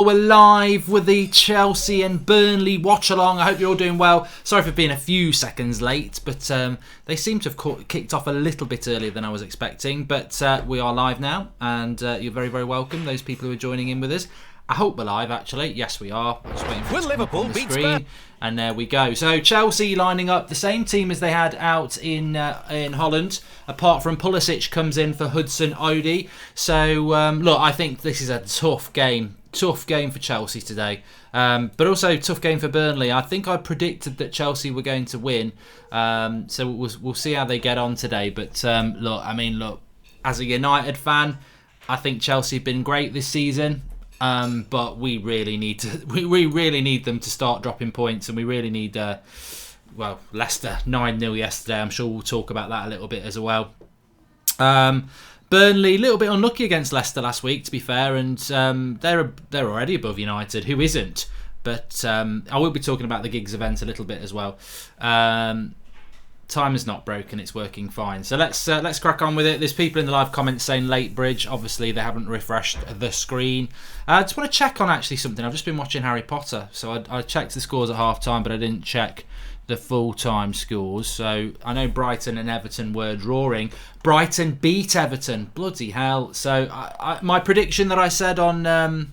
We're live with the Chelsea and Burnley watch along. I hope you're all doing well. Sorry for being a few seconds late, but they seem to have kicked off a little bit earlier than I was expecting. But we are live now, and you're very, very welcome, those people who are joining in with us. I hope we're live, actually. Yes, we are. Just waiting for it to come up on the screen. And there we go. So Chelsea lining up the same team as they had out in Holland, apart from Pulisic comes in for Hudson-Odoi. So look, I think this is a tough game. Tough game for Chelsea today, but also tough game for Burnley. I think I predicted that Chelsea were going to win, so we'll see how they get on today. But look, as a United fan, I think Chelsea have been great this season, but we really need them to start dropping points, and we really need Leicester 9-0 yesterday. I'm sure we'll talk about that a little bit as well. Burnley, a little bit unlucky against Leicester last week, to be fair, and they're already above United. Who isn't? But I will be talking about the Giggs event a little bit as well. Time is not broken; it's working fine. So let's crack on with it. There's people in the live comments saying late bridge. Obviously, they haven't refreshed the screen. I just want to check on actually something. I've just been watching Harry Potter, so I checked the scores at half time, but I didn't check the full-time scores. So I know Brighton and Everton were drawing. Brighton beat Everton. Bloody hell. So my prediction that I said on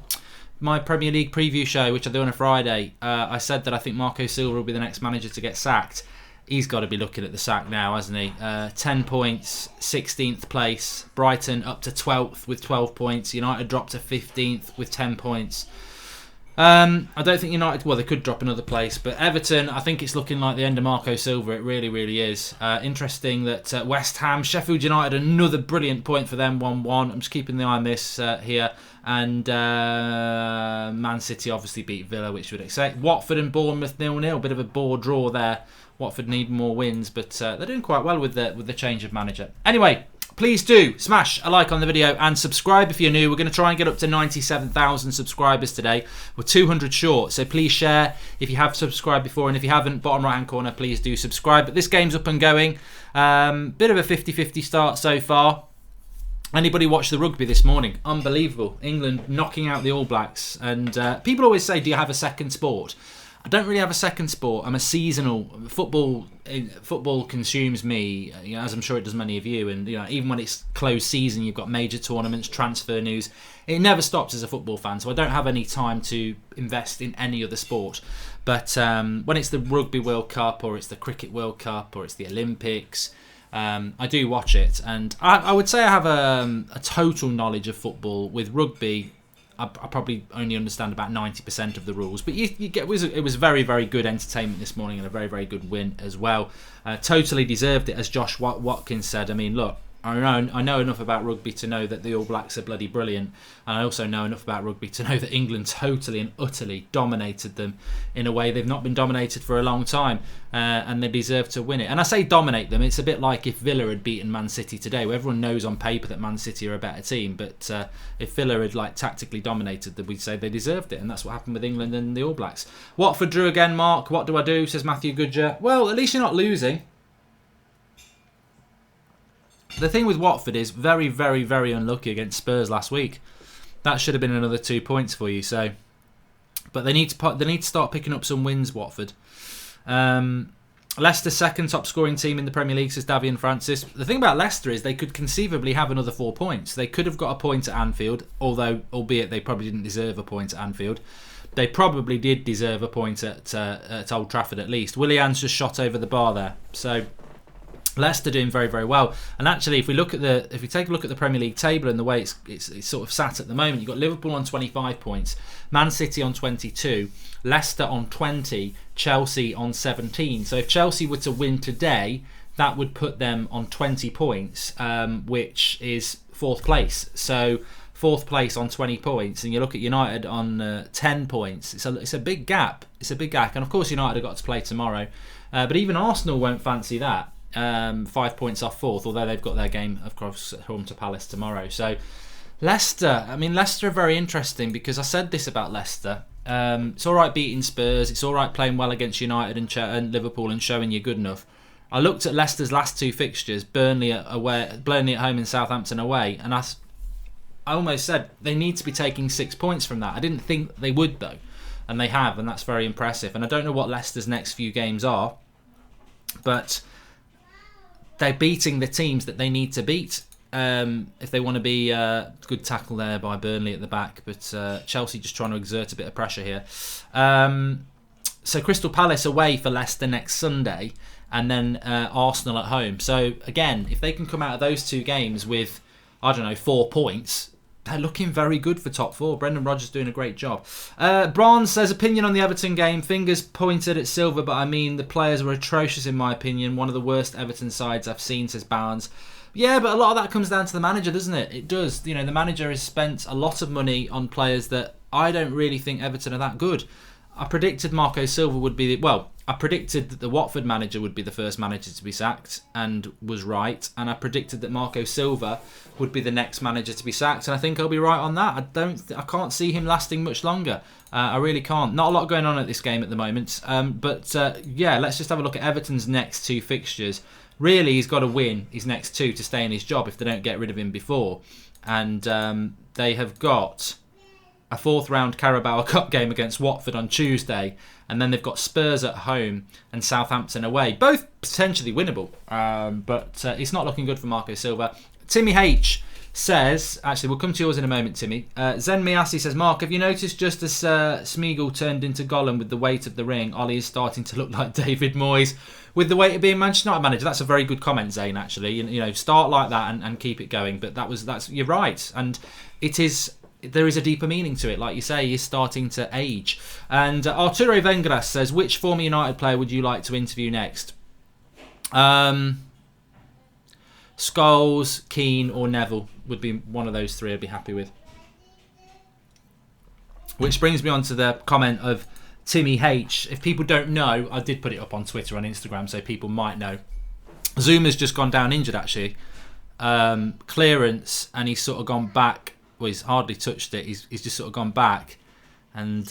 my Premier League preview show, which I do on a Friday, I said that I think Marco Silva will be the next manager to get sacked. He's got to be looking at the sack now, hasn't he? 10 points, 16th place. Brighton up to 12th with 12 points. United dropped to 15th with 10 points. I don't think United, they could drop another place, but Everton, I think it's looking like the end of Marco Silva. It really, really is. Interesting that West Ham, Sheffield United, another brilliant point for them, 1-1. I'm just keeping the eye on this here. And Man City obviously beat Villa, which you would expect. Watford and Bournemouth 0-0, bit of a bore draw there. Watford need more wins, but they're doing quite well with the change of manager. Anyway, please do smash a like on the video and subscribe if you're new. We're going to try and get up to 97,000 subscribers today. We're 200 short, so please share if you have subscribed before, and if you haven't, bottom right hand corner, please do subscribe. But this game's up and going. Bit of a 50-50 start so far. Anybody watch the rugby this morning? Unbelievable. England knocking out the All Blacks. And people always say, do you have a second sport? I don't really have a second sport. I'm a seasonal football. Football consumes me, as I'm sure it does many of you. And even when it's closed season, you've got major tournaments, transfer news. It never stops as a football fan, so I don't have any time to invest in any other sport. But when it's the Rugby World Cup, or it's the Cricket World Cup, or it's the Olympics, I do watch it. And I would say I have a total knowledge of football. With rugby, I probably only understand about 90% of the rules, but you get it was very, very good entertainment this morning, and a very, very good win as well. Totally deserved it, as Josh Watkins said. I mean, look, I know enough about rugby to know that the All Blacks are bloody brilliant, and I also know enough about rugby to know that England totally and utterly dominated them in a way they've not been dominated for a long time, and they deserve to win it. And I say dominate them, it's a bit like if Villa had beaten Man City today, where everyone knows on paper that Man City are a better team, but if Villa had tactically dominated them, we'd say they deserved it, and that's what happened with England and the All Blacks. Watford drew again, Mark. What do I do? Says Matthew Goodger. Well, at least you're not losing. The thing with Watford is very, very, very unlucky against Spurs last week. That should have been another 2 points for you. So, but they need to start picking up some wins. Watford, Leicester second top scoring team in the Premier League, says Davian Francis. The thing about Leicester is they could conceivably have another 4 points. They could have got a point at Anfield, albeit they probably didn't deserve a point at Anfield. They probably did deserve a point at Old Trafford at least. Willian's just shot over the bar there. So Leicester doing very, very well. And actually, if we take a look at the Premier League table and the way it's sort of sat at the moment, you've got Liverpool on 25 points, Man City on 22, Leicester on 20, Chelsea on 17. So if Chelsea were to win today, that would put them on 20 points, which is fourth place. So fourth place on 20 points, and you look at United on 10 points. It's a big gap. It's a big gap, and of course United have got to play tomorrow. But even Arsenal won't fancy that. 5 points off fourth, although they've got their game, of course, at home to Palace tomorrow. So Leicester are very interesting, because I said this about Leicester. It's all right beating Spurs. It's all right playing well against United and Liverpool and showing you're good enough. I looked at Leicester's last two fixtures: Burnley at home and Southampton away, and I almost said they need to be taking 6 points from that. I didn't think they would though, and they have, and that's very impressive. And I don't know what Leicester's next few games are, but they're beating the teams that they need to beat if they want to be good tackle there by Burnley at the back, but Chelsea just trying to exert a bit of pressure here. So Crystal Palace away for Leicester next Sunday, and then Arsenal at home. So again, if they can come out of those two games with, I don't know, 4 points, they're looking very good for top 4. Brendan Rodgers doing a great job. Bronze says, opinion on the Everton game. Fingers pointed at Silva, but I mean, the players were atrocious in my opinion. One of the worst Everton sides I've seen, says Barnes. Yeah, but a lot of that comes down to the manager, doesn't it? It does. You know, the manager has spent a lot of money on players that I don't really think Everton are that good. I predicted Marco Silva would be I predicted that the Watford manager would be the first manager to be sacked, and was right. And I predicted that Marco Silva would be the next manager to be sacked, and I think I'll be right on that. I can't see him lasting much longer. I really can't. Not a lot going on at this game at the moment. But let's just have a look at Everton's next 2 fixtures. Really, he's got to win his next 2 to stay in his job if they don't get rid of him before. And they have got a 4th round Carabao Cup game against Watford on Tuesday, and then they've got Spurs at home and Southampton away, both potentially winnable, but it's not looking good for Marco Silva. Timmy H says, actually we'll come to yours in a moment, Timmy. Zen Miyasi says, Mark, have you noticed just as Smeagol turned into Gollum with the weight of the ring, Ollie is starting to look like David Moyes with the weight of being Manchester United manager? That's a very good comment, Zane, actually. You know, start like that and keep it going, but that's you're right, and it is. There is a deeper meaning to it, like you say. He's starting to age. And Arturo Vengras says, which former United player would you like to interview next? Scholes, Keane or Neville would be one of those 3 I'd be happy with. Which brings me on to the comment of Timmy H. If people don't know, I did put it up on Twitter and Instagram, so people might know. Zuma's just gone down injured, actually. Clearance, and he's sort of gone back. Well, he's hardly touched it. He's just sort of gone back, and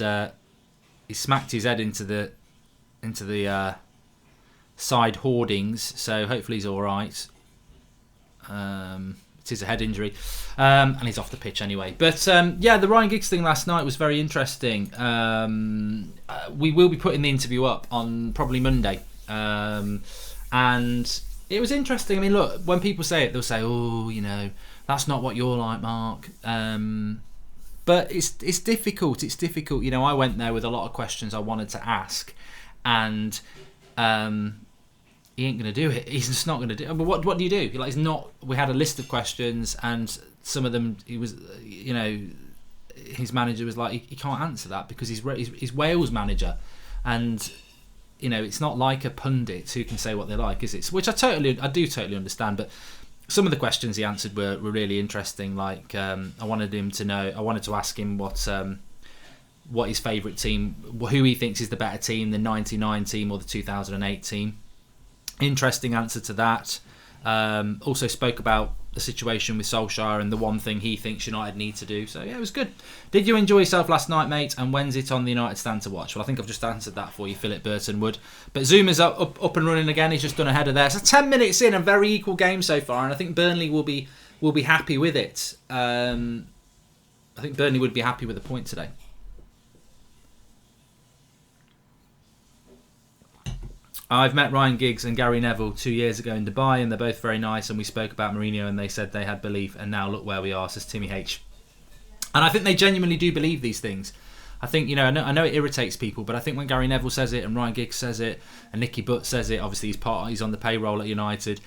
he smacked his head into the side hoardings. So hopefully he's all right. It is a head injury, and he's off the pitch anyway. But the Ryan Giggs thing last night was very interesting. We will be putting the interview up on probably Monday, and it was interesting. I mean, look, when people say it, they'll say, "Oh, you know, that's not what you're like, Mark." But it's difficult. It's difficult. You know, I went there with a lot of questions I wanted to ask, and he ain't going to do it. He's just not going to do it. But what do you do? Like, it's not. We had a list of questions, and some of them, he was, you know, his manager was like, he can't answer that because he's Wales manager, and you know, it's not like a pundit who can say what they like, is it? Which I do totally understand, but some of the questions he answered were really interesting. Like, I wanted to ask him what his favourite team, who he thinks is the better team, the 99 team or the 2008 team. Interesting answer to that. Also spoke about the situation with Solskjaer and the one thing he thinks United need to do. So yeah, it was good. Did you enjoy yourself last night, mate? And when's it on the United stand to watch? Well, I think I've just answered that for you, Philip Burton Wood. But Zuma's up and running again. He's just done a header there. So 10 minutes in, a very equal game so far, and I think Burnley will be happy with it. I think Burnley would be happy with a point today. I've met Ryan Giggs and Gary Neville 2 years ago in Dubai, and they're both very nice, and we spoke about Mourinho and they said they had belief, and now look where we are, says Timmy H. And I think they genuinely do believe these things. I think, you know, I know it irritates people, but I think when Gary Neville says it and Ryan Giggs says it and Nicky Butt says it, obviously he's on the payroll at United,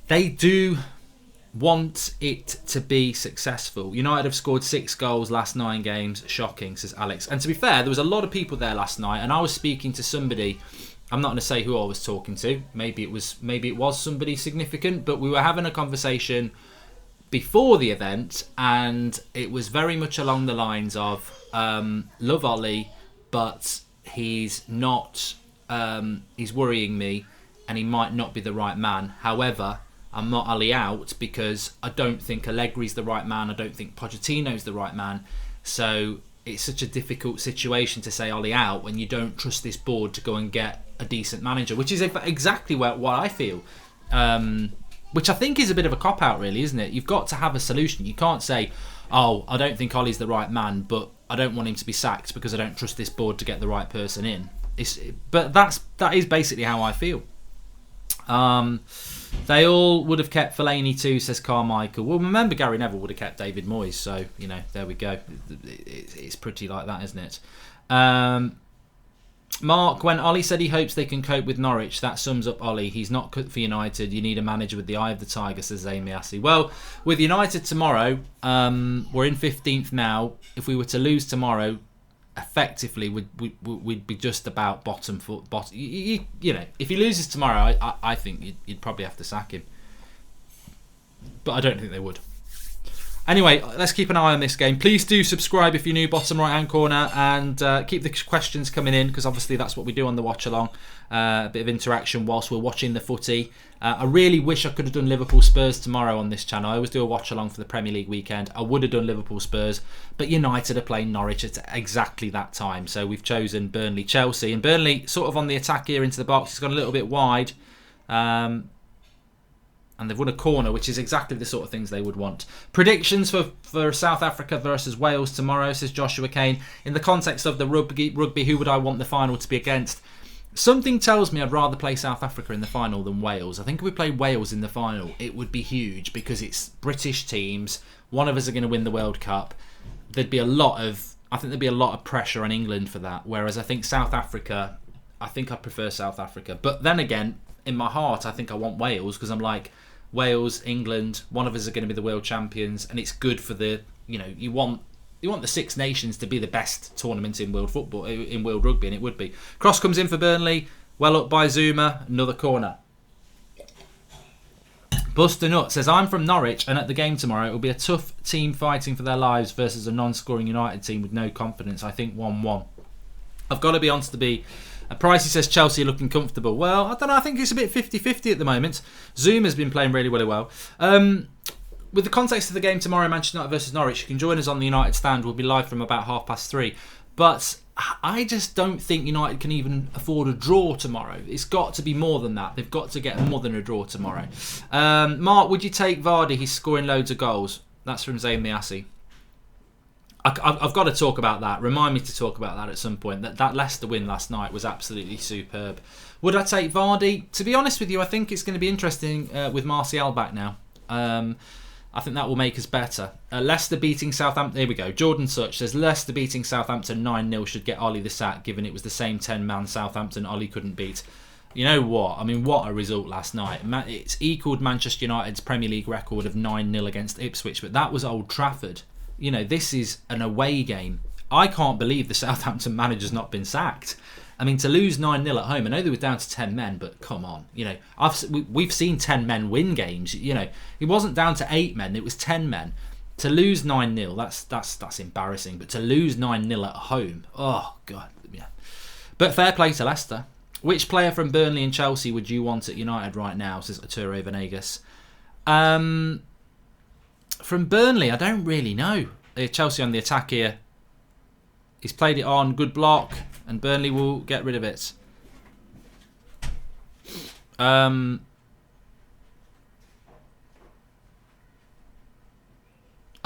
they do want it to be successful. United have scored 6 goals last 9 games. Shocking, says Alex. And to be fair, there was a lot of people there last night, and I was speaking to somebody. I'm not going to say who I was talking to. Maybe it was somebody significant, but we were having a conversation before the event, and it was very much along the lines of love Ollie, but he's not. He's worrying me, and he might not be the right man. However, I'm not Ollie out because I don't think Allegri's the right man. I don't think Pochettino's the right man. So it's such a difficult situation to say Ollie out when you don't trust this board to go and get a decent manager, which is exactly what I feel. Which I think is a bit of a cop-out, really, isn't it? You've got to have a solution. You can't say, oh, I don't think Ollie's the right man, but I don't want him to be sacked because I don't trust this board to get the right person in. But that is basically how I feel. They all would have kept Fellaini too, says Carmichael. Well, remember Gary Neville would have kept David Moyes, so there we go. It's pretty like that, isn't it? Mark, when Ollie said he hopes they can cope with Norwich, that sums up Ollie. He's not cut for United. You need a manager with the eye of the tiger, says Amy Assey. Well, with United tomorrow, we're in 15th now. If we were to lose tomorrow, effectively we'd be just about bottom. If he loses tomorrow, I think you'd probably have to sack him. But I don't think they would. Anyway, let's keep an eye on this game. Please do subscribe if you're new, bottom right hand corner, and keep the questions coming in, because obviously that's what we do on the watch along. A bit of interaction whilst we're watching the footy. I really wish I could have done Liverpool Spurs tomorrow on this channel. I always do a watch along for the Premier League weekend. I would have done Liverpool Spurs, but United are playing Norwich at exactly that time. So we've chosen Burnley Chelsea, and Burnley sort of on the attack here into the box. It's gone a little bit wide. And they've won a corner, which is exactly the sort of things they would want. Predictions for South Africa versus Wales tomorrow, says Joshua Kane. In the context of the rugby, who would I want the final to be against? Something tells me I'd rather play South Africa in the final than Wales. I think if we played Wales in the final, it would be huge because it's British teams. One of us are going to win the World Cup. I think there'd be a lot of pressure on England for that. Whereas I think South Africa, I prefer South Africa. But then again, in my heart, I think I want Wales because I'm like, Wales, England, one of us are going to be the world champions, and it's good for the, you want the Six Nations to be the best tournament in world football, in world rugby, and it would be. Cross comes in for Burnley, well up by Zuma, another corner. Buster Nut says, I'm from Norwich, and at the game tomorrow it will be a tough team fighting for their lives versus a non-scoring United team with no confidence. I think 1-1. I've got to be honest to be. Pricey says Chelsea are looking comfortable. Well, I don't know. I think it's a bit 50-50 at the moment. Zuma's been playing really, really well. With the context of the game tomorrow, Manchester United versus Norwich, you can join us on the United stand. We'll be live from about 3:30. But I just don't think United can even afford a draw tomorrow. It's got to be more than that. They've got to get more than a draw tomorrow. Mark, would you take Vardy? He's scoring loads of goals. That's from Zayn Miasi. I've got to talk about that. Remind me to talk about that at some point. That Leicester win last night was absolutely superb. Would I take Vardy? To be honest with you, I think it's going to be interesting with Martial back now. I think that will make us better. Leicester beating Southampton. Here we go. Jordan Such says Leicester beating Southampton 9-0 should get Ollie the sack, given it was the same 10-man Southampton Ollie couldn't beat. You know what? I mean, what a result last night. It's equalled Manchester United's Premier League record of 9-0 against Ipswich, but that was Old Trafford. This is an away game. I can't believe the Southampton manager's not been sacked. I mean, to lose 9-0 at home, I know they were down to 10 men, but come on. We've seen 10 men win games. It wasn't down to 8 men, it was 10 men. To lose 9-0, that's embarrassing. But to lose 9-0 at home, oh, God. Yeah. But fair play to Leicester. Which player from Burnley and Chelsea would you want at United right now, says Arturo Venegas. From Burnley, I don't really know. Chelsea on the attack here. He's played it on, good block, and Burnley will get rid of it. I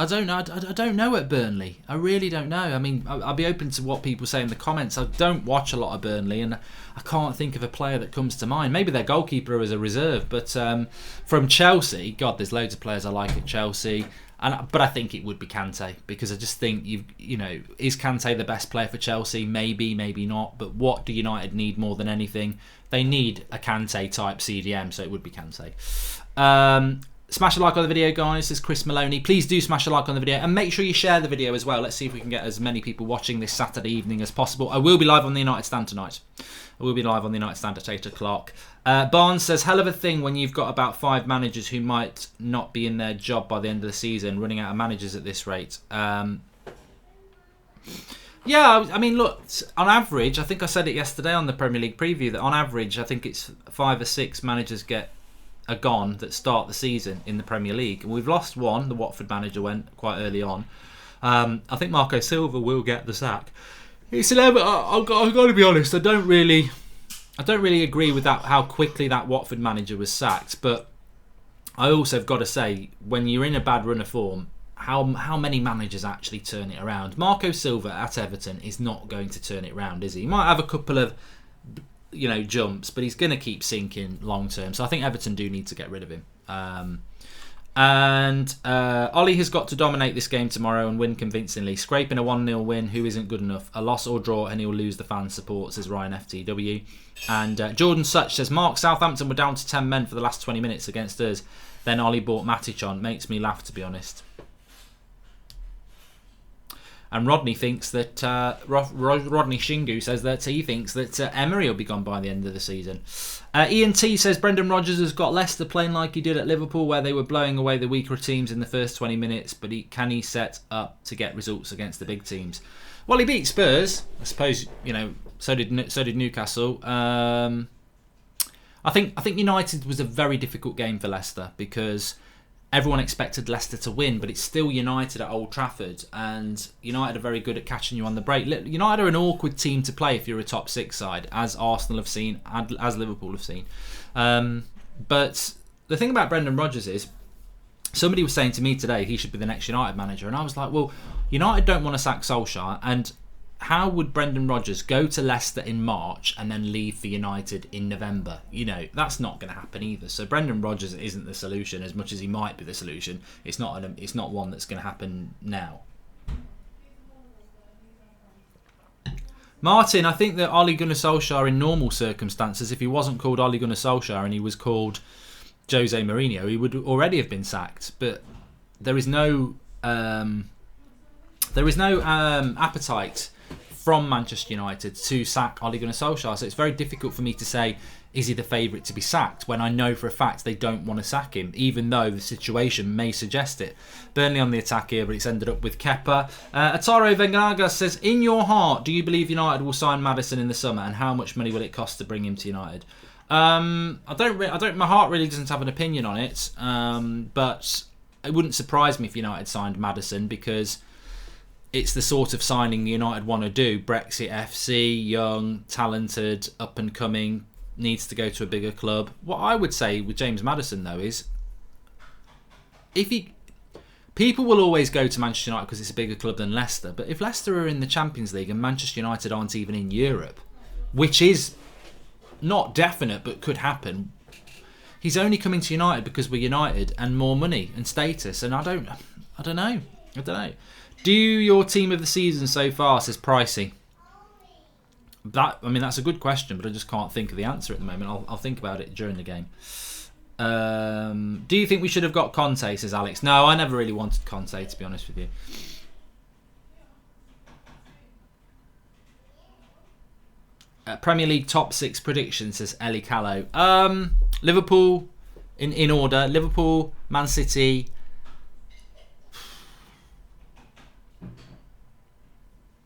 don't know. I don't know at Burnley. I really don't know. I mean, I'll be open to what people say in the comments. I don't watch a lot of Burnley, and I can't think of a player that comes to mind. Maybe their goalkeeper is a reserve, but from Chelsea, God, there's loads of players I like at Chelsea. But I think it would be Kante, because I just think is Kante the best player for Chelsea? Maybe, maybe not. But what do United need more than anything? They need a Kante type CDM, so it would be Kante. Smash a like on the video, guys, says Chris Maloney. Please do smash a like on the video, and make sure you share the video as well. Let's see if we can get as many people watching this Saturday evening as possible. I will be live on the United Stand tonight. I will be live on the United Stand at 8 o'clock. Barnes says, hell of a thing when you've got about 5 managers who might not be in their job by the end of the season, running out of managers at this rate. Yeah, I mean, look, on average, I think I said it yesterday on the Premier League preview, that on average, I think it's 5 or 6 managers are gone that start the season in the Premier League. And we've lost one. The Watford manager went quite early on. I think Marco Silva will get the sack. It's 11. I've got to be honest. I don't really agree with that. How quickly that Watford manager was sacked. But I also have got to say, when you're in a bad run of form, how many managers actually turn it around. Marco Silva at Everton is not going to turn it around, is he? He might have a couple of jumps, but he's going to keep sinking long term. So I think Everton do need to get rid of him. Ollie has got to dominate this game tomorrow and win convincingly. Scraping a 1-0 win, who isn't good enough? A loss or draw and he'll lose the fan support, says Ryan FTW. And Jordan Such says, Mark, Southampton were down to 10 men for the last 20 minutes against us. Then Ollie brought Matic on. Makes me laugh, to be honest. And Rodney thinks that Rodney Shingu says that he thinks that Emery will be gone by the end of the season. Ian T says Brendan Rodgers has got Leicester playing like he did at Liverpool, where they were blowing away the weaker teams in the first 20 minutes. But can he set up to get results against the big teams? Well, he beat Spurs, I suppose. So did Newcastle. I think United was a very difficult game for Leicester because everyone expected Leicester to win, but it's still United at Old Trafford, and United are very good at catching you on the break. United are an awkward team to play if you're a top six side, as Arsenal have seen, as Liverpool have seen. But the thing about Brendan Rodgers is, somebody was saying to me today he should be the next United manager, and I was like, well, United don't want to sack Solskjaer, and how would Brendan Rodgers go to Leicester in March and then leave for United in November? That's not going to happen either. So Brendan Rodgers isn't the solution, as much as he might be the solution. It's not one that's going to happen now. Martin, I think that Ole Gunnar Solskjaer, in normal circumstances, if he wasn't called Ole Gunnar Solskjaer and he was called Jose Mourinho, he would already have been sacked. But there is no appetite from Manchester United to sack Ole Gunnar Solskjaer. So it's very difficult for me to say, is he the favourite to be sacked, when I know for a fact they don't want to sack him, even though the situation may suggest it. Burnley on the attack here, but it's ended up with Kepa. Ataro Vengaga says, in your heart, do you believe United will sign Maddison in the summer, and how much money will it cost to bring him to United? My heart really doesn't have an opinion on it, but it wouldn't surprise me if United signed Maddison, because it's the sort of signing United want to do. Brexit FC, young, talented, up and coming, needs to go to a bigger club. What I would say with James Maddison, though, is people will always go to Manchester United because it's a bigger club than Leicester. But if Leicester are in the Champions League and Manchester United aren't even in Europe, which is not definite but could happen, he's only coming to United because we're United and more money and status. And I don't know. Do your team of the season so far, says Pricey. That's a good question, but I just can't think of the answer at the moment. I'll think about it during the game. Do you think we should have got Conte, says Alex? No, I never really wanted Conte, to be honest with you. Premier League top 6 predictions, says Ellie Callow. Liverpool, in order. Liverpool, Man City.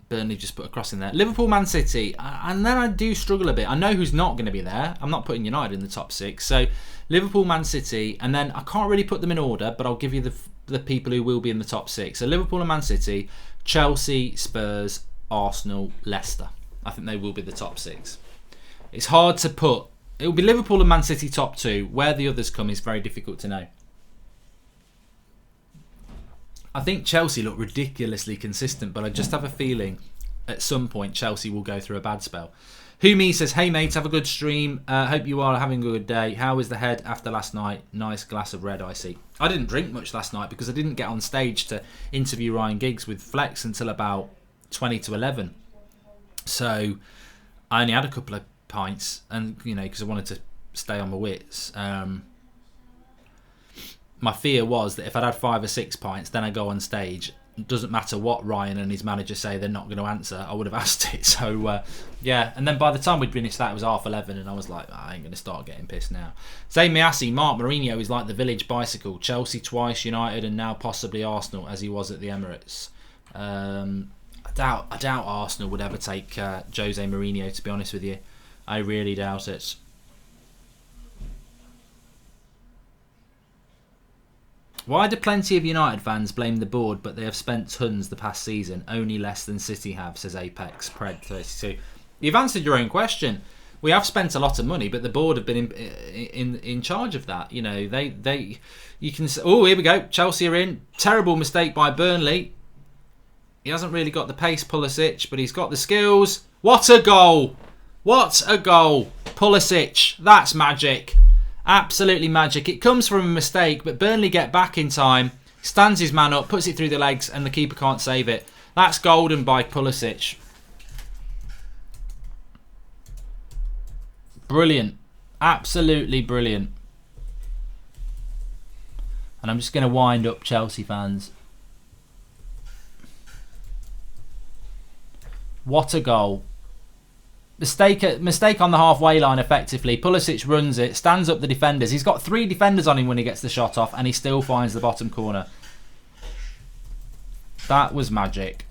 Burnley just put a cross in there. Liverpool, Man City, and then I do struggle a bit. I know who's not going to be there. I'm not putting United in the top 6. So Liverpool, Man City, and then I can't really put them in order, but I'll give you the people who will be in the top 6. So Liverpool and Man City, Chelsea, Spurs, Arsenal, Leicester. I think they will be the top 6. It's hard to put. It will be Liverpool and Man City top 2. Where the others come is very difficult to know. I think Chelsea look ridiculously consistent, but I just have a feeling at some point Chelsea will go through a bad spell. Who says, hey mate, have a good stream. Hope you are having a good day. How is the head after last night? Nice glass of red, I see. I didn't drink much last night because I didn't get on stage to interview Ryan Giggs with Flex until about 20 to 11. So I only had a couple of pints, and because I wanted to stay on my wits. My fear was that if I'd had 5 or 6 pints, then I go on stage. It doesn't matter what Ryan and his manager say, they're not going to answer. I would have asked it. So, yeah. And then by the time we'd finished that, it was 11:30, and I was like, I ain't going to start getting pissed now. Zayn Miassi, Mark Mourinho is like the village bicycle. Chelsea twice, United, and now possibly Arsenal, as he was at the Emirates. I doubt Arsenal would ever take Jose Mourinho, to be honest with you. I really doubt it. Why do plenty of United fans blame the board, but they have spent tons the past season? Only less than City have, says Apex Pred 32. You've answered your own question. we have spent a lot of money, but the board have been in charge of that. You know, you can. Oh, here we go. Chelsea are in. Terrible mistake by Burnley. He hasn't really got the pace, Pulisic, but he's got the skills. What a goal! What a goal! Pulisic. That's magic. Absolutely magic. It comes from a mistake, but Burnley get back in time. Stands his man up, puts it through the legs, and the keeper can't save it. That's golden by Pulisic. Brilliant. Absolutely brilliant. And I'm just going to wind up Chelsea fans. What a goal. Mistake on the halfway line effectively. Pulisic runs it, stands up the defenders. He's got 3 defenders on him when he gets the shot off, and he still finds the bottom corner. That was magic.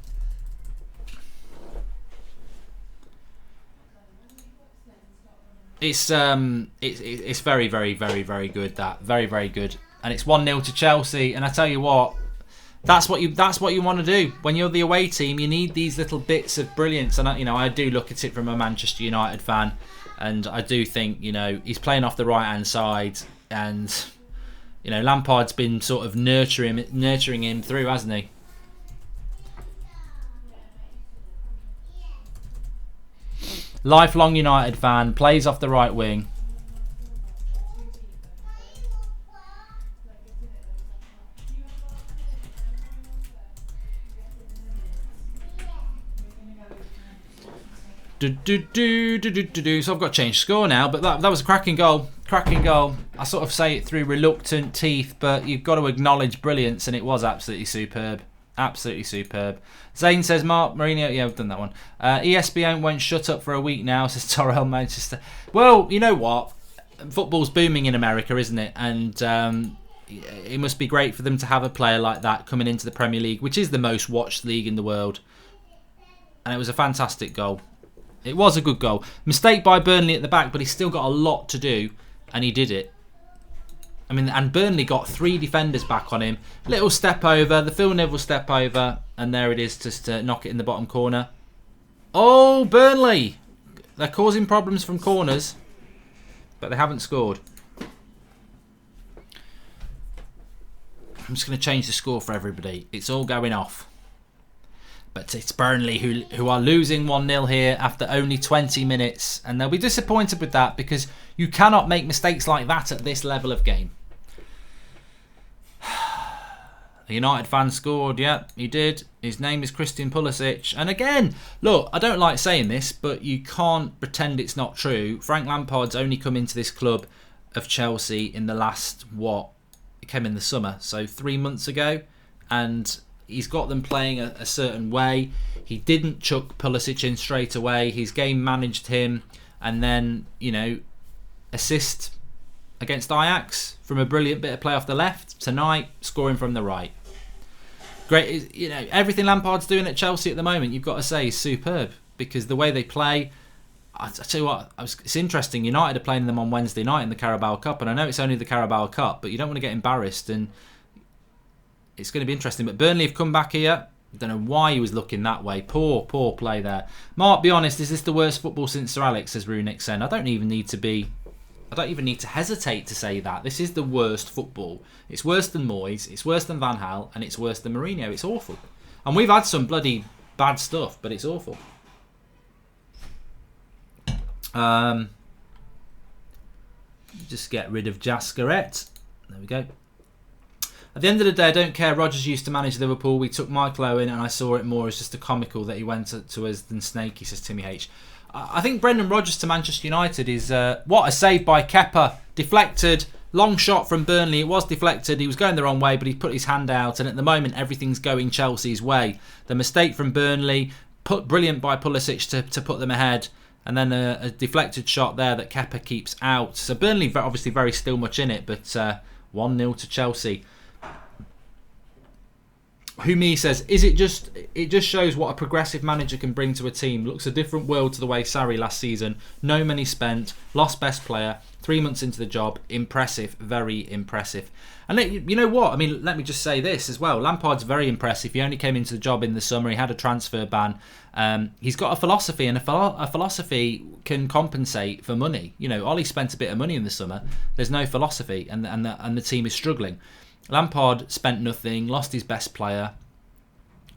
It's very, very, very, very good. That very, very good, and it's 1-0 to Chelsea. And I tell you what, that's what you want to do when you're the away team. You need these little bits of brilliance, and I do look at it from a Manchester United fan, and I do think he's playing off the right hand side, and Lampard's been sort of nurturing him through, hasn't he? Lifelong United fan, plays off the right wing. So I've got to change score now, but that was a cracking goal. Cracking goal. I sort of say it through reluctant teeth, but you've got to acknowledge brilliance, and it was absolutely superb. Absolutely superb. Zane says, Mark Mourinho. Yeah, we've done that one. ESPN won't shut up for a week now, says Torrell Manchester. Well, you know what? Football's booming in America, isn't it? And it must be great for them to have a player like that coming into the Premier League, which is the most watched league in the world. And it was a fantastic goal. It was a good goal. Mistake by Burnley at the back, but he's still got a lot to do, and he did it. I mean, and Burnley got 3 defenders back on him. Little step over, the Phil Neville step over, and there it is, just to knock it in the bottom corner. Oh, Burnley! They're causing problems from corners, but they haven't scored. I'm just going to change the score for everybody. It's all going off. But it's Burnley who are losing 1-0 here after only 20 minutes. And they'll be disappointed with that, because you cannot make mistakes like that at this level of game. The United fan scored, yeah, he did. His name is Christian Pulisic. And again, look, I don't like saying this, but you can't pretend it's not true. Frank Lampard's only come into this club of Chelsea in the last, it came in the summer, so 3 months ago. And he's got them playing a certain way. He didn't chuck Pulisic in straight away. He's game managed him, and then, assist against Ajax from a brilliant bit of play off the left. Tonight, scoring from the right. Great, everything Lampard's doing at Chelsea at the moment, you've got to say, is superb, because the way they play, I tell you what, it's interesting. United are playing them on Wednesday night in the Carabao Cup, and I know it's only the Carabao Cup, but you don't want to get embarrassed, and it's going to be interesting. But Burnley have come back here. I don't know why he was looking that way. Poor play there. Mark, be honest, is this the worst football since Sir Alex, says Runic Sen? I don't even need to hesitate to say that. This is the worst football. It's worse than Moyes, it's worse than Van Gaal, and it's worse than Mourinho. It's awful. And we've had some bloody bad stuff, but it's awful. Just get rid of Jascaret. There we go. At the end of the day, I don't care. Rodgers used to manage Liverpool. We took Michael Owen, and I saw it more as just a comical that he went to us than Snakey, says Timmy H. I think Brendan Rodgers to Manchester United is what a save by Kepa. Deflected, long shot from Burnley. It was deflected. He was going the wrong way, but he put his hand out, and at the moment everything's going Chelsea's way. The mistake from Burnley, brilliant by Pulisic to put them ahead, and then a deflected shot there that Kepa keeps out. So Burnley obviously very still much in it, but 1-0 to Chelsea. Humi says, it just shows what a progressive manager can bring to a team. Looks a different world to the way Sarri last season. No money spent, lost best player, 3 months into the job. Impressive, very impressive. And you know what? I mean, let me just say this as well. Lampard's very impressive. He only came into the job in the summer. He had a transfer ban. He's got a philosophy, and a philosophy can compensate for money. You know, Ollie spent a bit of money in the summer. There's no philosophy, and the team is struggling. Lampard spent nothing, lost his best player,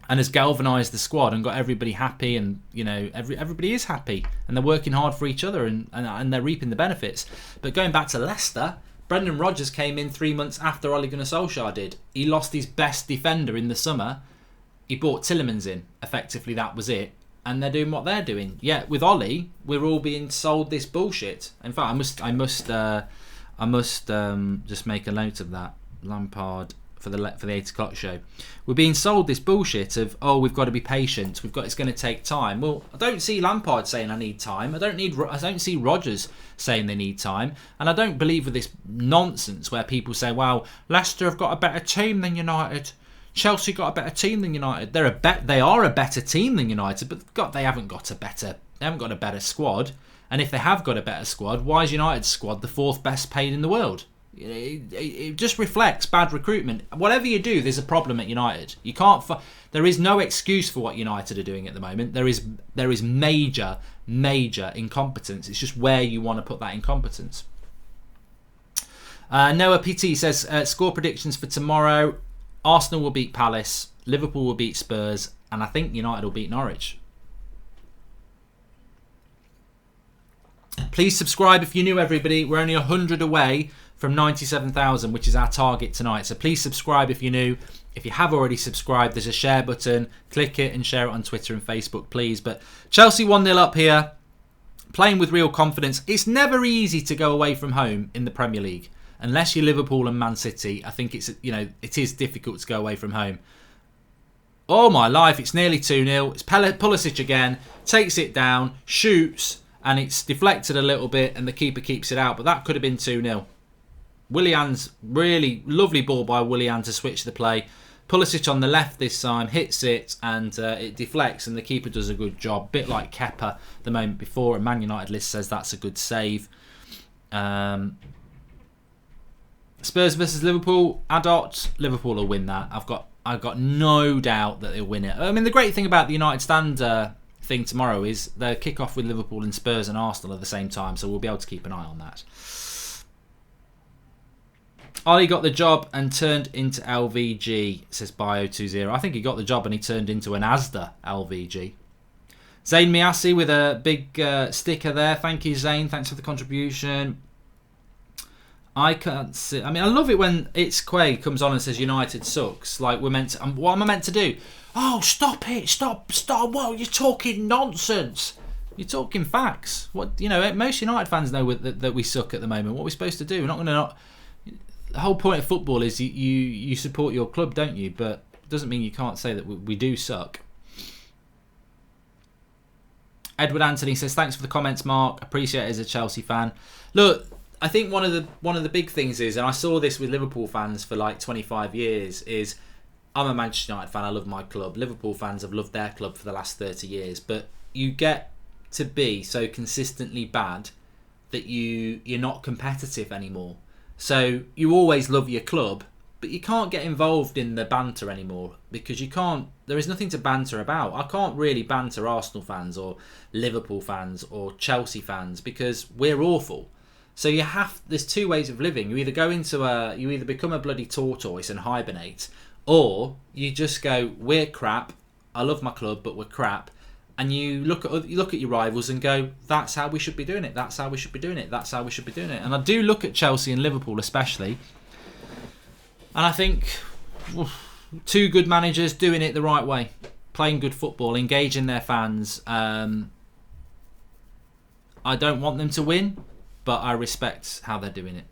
and has galvanised the squad and got everybody happy. And you know, everybody is happy, and they're working hard for each other, and they're reaping the benefits. But going back to Leicester, Brendan Rodgers came in 3 months after Ole Gunnar Solskjaer did. He lost his best defender in the summer. He brought Tielemans in. Effectively, that was it. And they're doing what they're doing. Yet with Ollie, we're all being sold this bullshit. In fact, I must just make a note of that. Lampard for the 8 o'clock show. We're being sold this bullshit of, oh, we've got to be patient. It's going to take time. Well, I don't see Lampard saying I need time. I don't see Rodgers saying they need time, and I don't believe with this nonsense where people say, well, Leicester have got a better team than United. Chelsea got a better team than United. They are a better team than United, but they haven't got a better squad. And if they have got a better squad, why is United's squad the 4th best paid in the world? It just reflects bad recruitment. Whatever you do, there's a problem at United. You can't. There is no excuse for what United are doing at the moment. There is major incompetence. It's just where you want to put that incompetence. Noah PT says score predictions for tomorrow. Arsenal will beat Palace. Liverpool will beat Spurs, and I think United will beat Norwich. Please subscribe if you're new, everybody. We're only 100 away from 97,000, which is our target tonight. So please subscribe if you're new. If you have already subscribed, there's a share button. Click it and share it on Twitter and Facebook, please. But Chelsea 1-0 up here, playing with real confidence. It's never easy to go away from home in the Premier League. Unless you're Liverpool and Man City, I think it is difficult to go away from home. Oh my life, it's nearly 2-0. It's Pulisic again, takes it down, shoots, and it's deflected a little bit, and the keeper keeps it out. But that could have been 2-0. Willian's really lovely ball by Willian to switch the play. Pulisic on the left this time hits it, and it deflects, and the keeper does a good job. Bit like Kepa the moment before. And Man United list says that's a good save. Spurs versus Liverpool. Adot. Liverpool will win that. I've got no doubt that they'll win it. I mean, the great thing about the United Stand thing tomorrow is the kick-off with Liverpool and Spurs and Arsenal at the same time, so we'll be able to keep an eye on that. Ollie got the job and turned into LVG, says Bio20. I think he got the job and he turned into an Asda LVG. Zayn Miasi with a big sticker there. Thank you, Zayn. Thanks for the contribution. I can't see. I mean, I love it when It's Quay comes on and says United sucks. Like we're meant to. What am I meant to do? Oh, stop it! Stop! Whoa, you're talking nonsense. You're talking facts. What most United fans know that we suck at the moment. What are we supposed to do? We're not going to not. The whole point of football is you support your club, don't you? But it doesn't mean you can't say that we do suck. Edward Anthony says thanks for the comments, Mark. Appreciate it as a Chelsea fan. Look, I think one of the big things is, and I saw this with Liverpool fans for like 25 years, is I'm a Manchester United fan. I love my club. Liverpool fans have loved their club for the last 30 years. But you get to be so consistently bad that you're not competitive anymore. So you always love your club, but you can't get involved in the banter anymore because there is nothing to banter about. I can't really banter Arsenal fans or Liverpool fans or Chelsea fans because we're awful. So there's two ways of living. You either become a bloody tortoise and hibernate, or you just go, we're crap. I love my club, but we're crap. And you look at your rivals and go, that's how we should be doing it. That's how we should be doing it. That's how we should be doing it. And I do look at Chelsea and Liverpool especially, and I think two good managers doing it the right way, playing good football, engaging their fans. I don't want them to win, but I respect how they're doing it.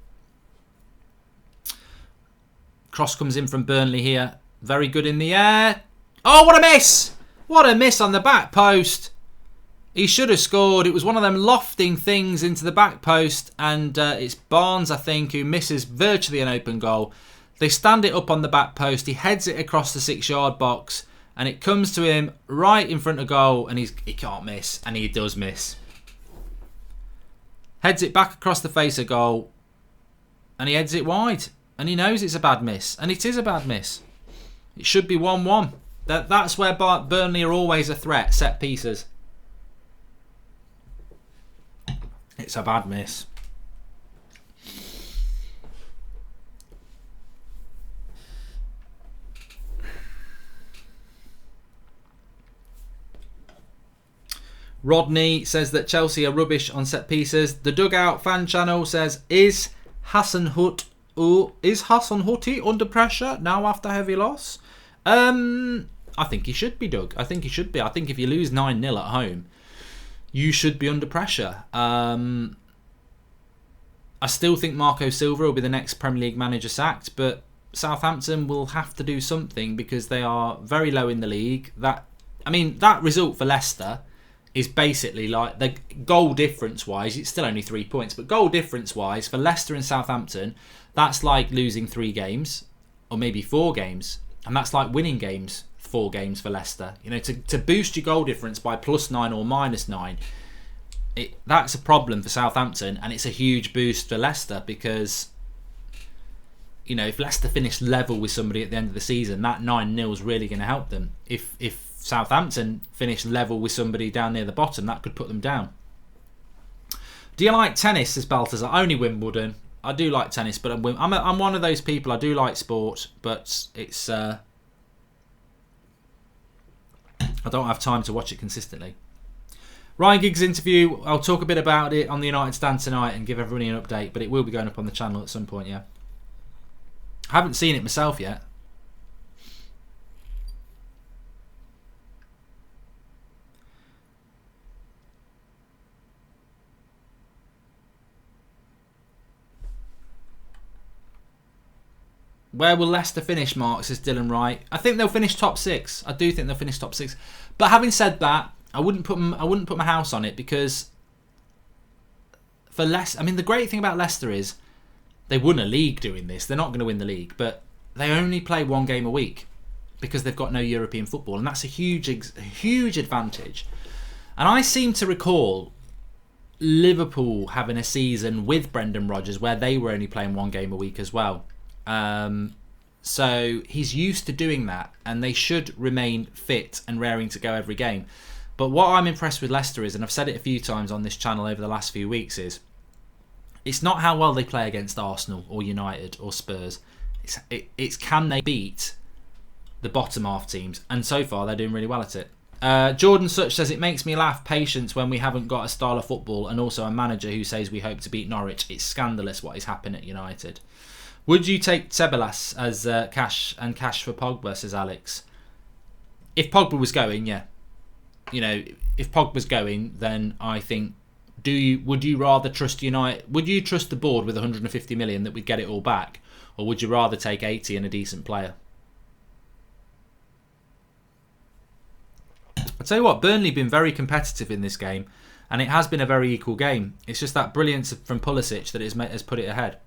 Cross comes in from Burnley here. Very good in the air. Oh, what a miss! What a miss on the back post. He should have scored. It was one of them lofting things into the back post. And it's Barnes, I think, who misses virtually an open goal. They stand it up on the back post. He heads it across the 6-yard box, and it comes to him right in front of goal, and he can't miss, and he does miss. Heads it back across the face of goal, and he heads it wide, and he knows it's a bad miss, and it is a bad miss. It should be 1-1. That's where Burnley are always a threat, set pieces. It's a bad miss. Rodney says that Chelsea are rubbish on set pieces. The Dugout fan channel says, is Hasenhüttl under pressure now after heavy loss? I think he should be, Doug. I think he should be. I think if you lose 9-0 at home, you should be under pressure. I still think Marco Silva will be the next Premier League manager sacked, but Southampton will have to do something because they are very low in the league. That result for Leicester is basically like the goal difference wise, it's still only 3 points, but goal difference wise for Leicester and Southampton, that's like losing 3 games or maybe 4 games, and that's like winning 4 games for Leicester. You know, to boost your goal difference by +9 or -9, that's a problem for Southampton, and it's a huge boost for Leicester because, you know, if Leicester finish level with somebody at the end of the season, that 9-0 is really going to help them. If Southampton finish level with somebody down near the bottom, that could put them down. Do you like tennis, says Balthazar? Only Wimbledon. I do like tennis, but I'm one of those people. I do like sport, but it's I don't have time to watch it consistently. Ryan Giggs' interview, I'll talk a bit about it on the United Stand tonight and give everybody an update, but it will be going up on the channel at some point, yeah. I haven't seen it myself yet. Where will Leicester finish, Mark, says Dylan Wright? I think they'll finish top 6. I do think they'll finish top 6. But having said that, I wouldn't put my house on it because for Leicester, I mean, the great thing about Leicester is they won a league doing this. They're not going to win the league, but they only play 1 game a week because they've got no European football, and that's a huge advantage. And I seem to recall Liverpool having a season with Brendan Rodgers where they were only playing 1 game a week as well. So he's used to doing that, and they should remain fit and raring to go every game. But what I'm impressed with Leicester is, and I've said it a few times on this channel over the last few weeks, is it's not how well they play against Arsenal or United or Spurs. It's can they beat the bottom half teams, and so far they're doing really well at it. Jordan Such says, it makes me laugh patience when we haven't got a style of football and also a manager who says we hope to beat Norwich. It's scandalous what is happening at United. Would you take Ceballos as cash for Pogba, says Alex? If Pogba was going, yeah. You know, if Pogba's going, then I think, would you rather trust United? Would you trust the board with 150 million that we'd get it all back? Or would you rather take 80 and a decent player? I'll tell you what, Burnley have been very competitive in this game, and it has been a very equal game. It's just that brilliance from Pulisic that has put it ahead.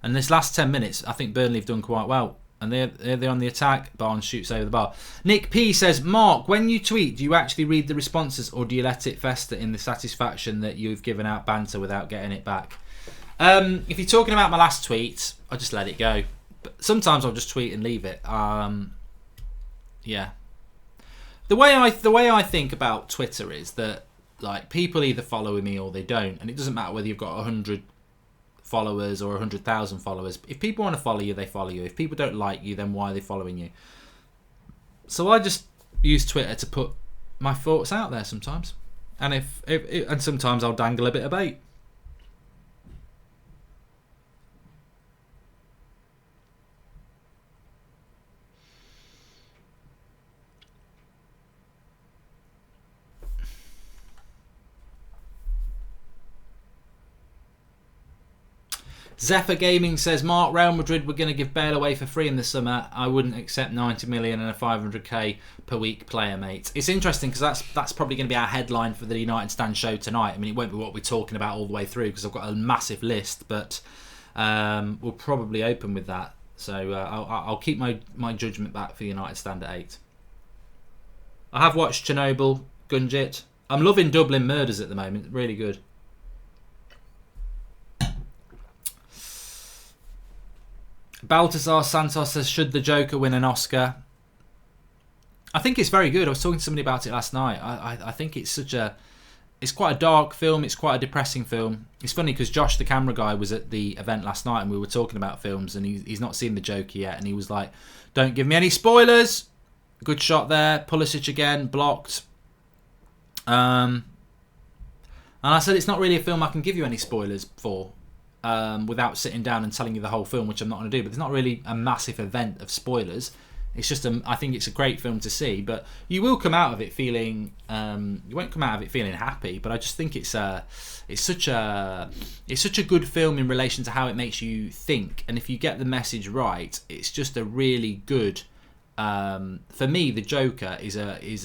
And this last 10 minutes, I think Burnley have done quite well. And they're on the attack. Barnes shoots over the bar. Nick P says, Mark, when you tweet, do you actually read the responses or do you let it fester in the satisfaction that you've given out banter without getting it back? If you're talking about my last tweet, I just let it go. But sometimes I'll just tweet and leave it. Yeah. The way I think about Twitter is that, like, people either follow me or they don't. And it doesn't matter whether you've got 100 followers or 100,000 followers. If people want to follow you, they follow you. If people don't like you, then why are they following you? So I just use Twitter to put my thoughts out there sometimes, and and sometimes I'll dangle a bit of bait. Zephyr Gaming says, Mark, Real Madrid were going to give Bale away for free in the summer. I wouldn't accept 90 million and a 500k per week player, mate. It's interesting because that's probably going to be our headline for the United Stand show tonight. I mean, it won't be what we're talking about all the way through because I've got a massive list, but We'll probably open with that. So I'll keep my judgment back for United stand at 8. I have watched Chernobyl, Gunjit. I'm loving Dublin Murders at the moment. Really good. Baltasar Santos says, should the Joker win an Oscar? I think it's very good. I was talking to somebody about it last night. I think it's it's quite a dark film. It's quite a depressing film. It's funny because Josh, the camera guy, was at the event last night and we were talking about films, and he's not seen the Joker yet, and he was like, don't give me any spoilers. Good shot there. Pulisic again, blocked. And I said it's not really a film I can give you any spoilers for without sitting down and telling you the whole film, which I'm not going to do. But there's not really a massive event of spoilers. It's just I think it's a great film to see, but you will come out of it feeling you won't come out of it feeling happy. But I just think it's such a good film in relation to how it makes you think, and if you get the message right, it's just a really good. For me, the Joker is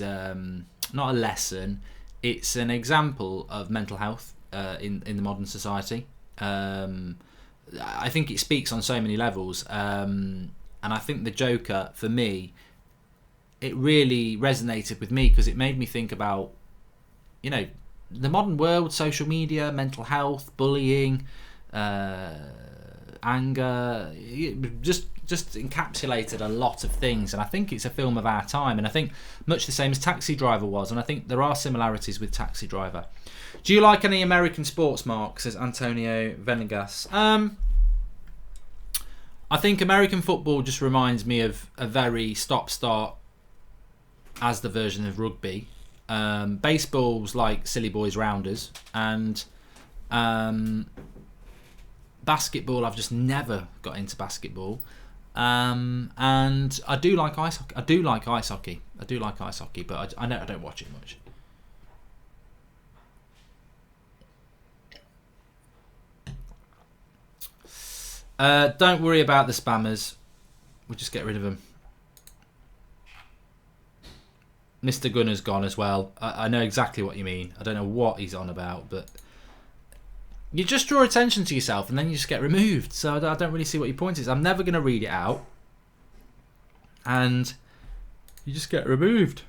not a lesson. It's an example of mental health in the modern society. I think it speaks on so many levels. And I think the Joker, for me, it really resonated with me because it made me think about, the modern world, social media, mental health, bullying, anger. It just encapsulated a lot of things. And I think it's a film of our time. And I think much the same as Taxi Driver was. And I think there are similarities with Taxi Driver. Do you like any American sports, Mark? Says Antonio Venegas. I think American football just reminds me of a very stop-start as the version of rugby. Baseball's like Silly Boys Rounders, and basketball, I've just never got into basketball. And I do like ice hockey. I do like ice hockey, but I don't watch it much. Don't worry about the spammers. We'll just get rid of them. Mr. Gunner's gone as well. I know exactly what you mean. I don't know what he's on about, but you just draw attention to yourself and then you just get removed. So I don't really see what your point is. I'm never going to read it out. And you just get removed.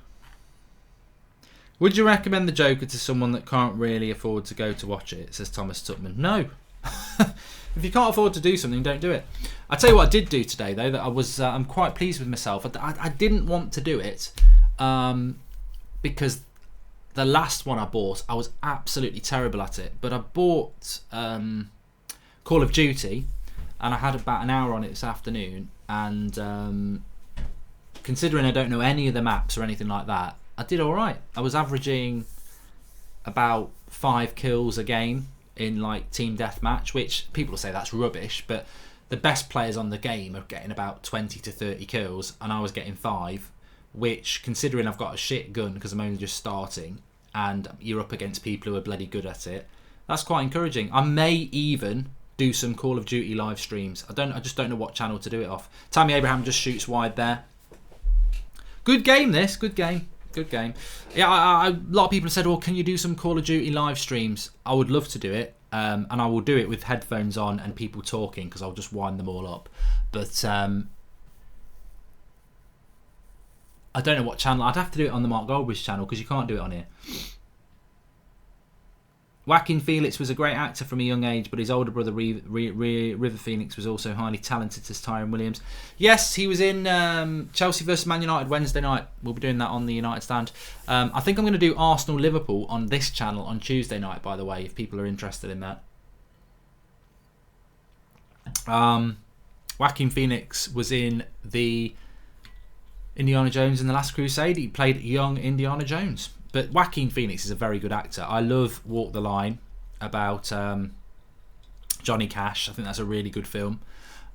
Would you recommend the Joker to someone that can't really afford to go to watch it? Says Thomas Tutman. No. If you can't afford to do something, don't do it. I tell you what I did do today, though, that I'm quite pleased with myself. I didn't want to do it because the last one I bought, I was absolutely terrible at it. But I bought Call of Duty, and I had about an hour on it this afternoon. And considering I don't know any of the maps or anything like that, I did all right. I was averaging about 5 kills a game in like team deathmatch, which people will say that's rubbish, but the best players on the game are getting about 20 to 30 kills, and I was getting 5, which, considering I've got a shit gun because I'm only just starting, and you're up against people who are bloody good at it, that's quite encouraging. I may even do some Call of Duty live streams. I just don't know what channel to do it off. Tammy Abraham just shoots wide there. Good game, this. Good game. Good game. Yeah, a lot of people have said, well, can you do some Call of Duty live streams? I would love to do it. And I will do it with headphones on and people talking because I'll just wind them all up. But I don't know what channel. I'd have to do it on the Mark Goldbridge channel because you can't do it on here. Joaquin Phoenix was a great actor from a young age, but his older brother River Phoenix was also highly talented as Tyrone Williams. Yes, he was in Chelsea vs Man United Wednesday night. We'll be doing that on the United Stand. I think I'm going to do Arsenal-Liverpool on this channel on Tuesday night, by the way, if people are interested in that. Joaquin Phoenix was in the Indiana Jones and the Last Crusade. He played young Indiana Jones. But Joaquin Phoenix is a very good actor. I love Walk the Line about Johnny Cash. I think that's a really good film.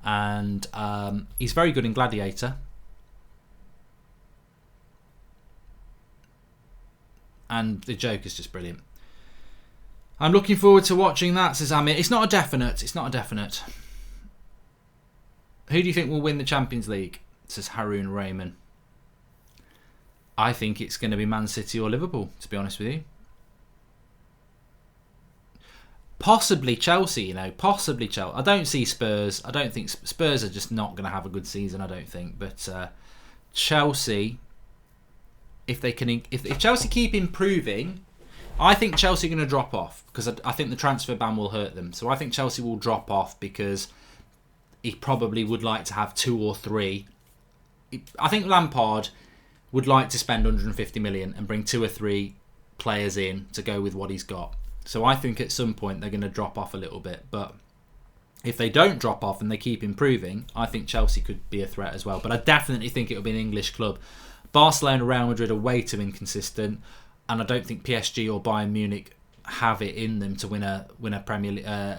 And he's very good in Gladiator. And the joke is just brilliant. I'm looking forward to watching that, says Amir. It's not a definite. It's not a definite. Who do you think will win the Champions League? Says Haroon Raymond. I think it's going to be Man City or Liverpool, to be honest with you. Possibly Chelsea, you know, possibly Chelsea. I don't see Spurs. I don't think Spurs are just not going to have a good season. I don't think, but Chelsea, if Chelsea keep improving, I think Chelsea are going to drop off because I think the transfer ban will hurt them. So I think Chelsea will drop off because he probably would like to have 2 or 3. I think Lampard would like to spend 150 million and bring 2 or 3 players in to go with what he's got. So I think at some point they're going to drop off a little bit. But if they don't drop off and they keep improving, I think Chelsea could be a threat as well. But I definitely think it'll be an English club. Barcelona, Real Madrid are way too inconsistent, and I don't think PSG or Bayern Munich have it in them to win a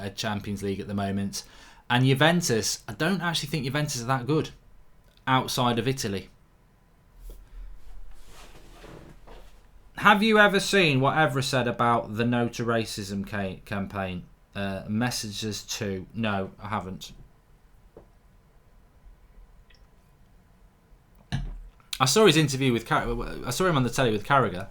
a Champions League at the moment. And Juventus, I don't actually think Juventus are that good outside of Italy. Have you ever seen what Evra said about the No to Racism campaign? Messages to... No, I haven't. I saw his interview with... I saw him on the telly with Carragher.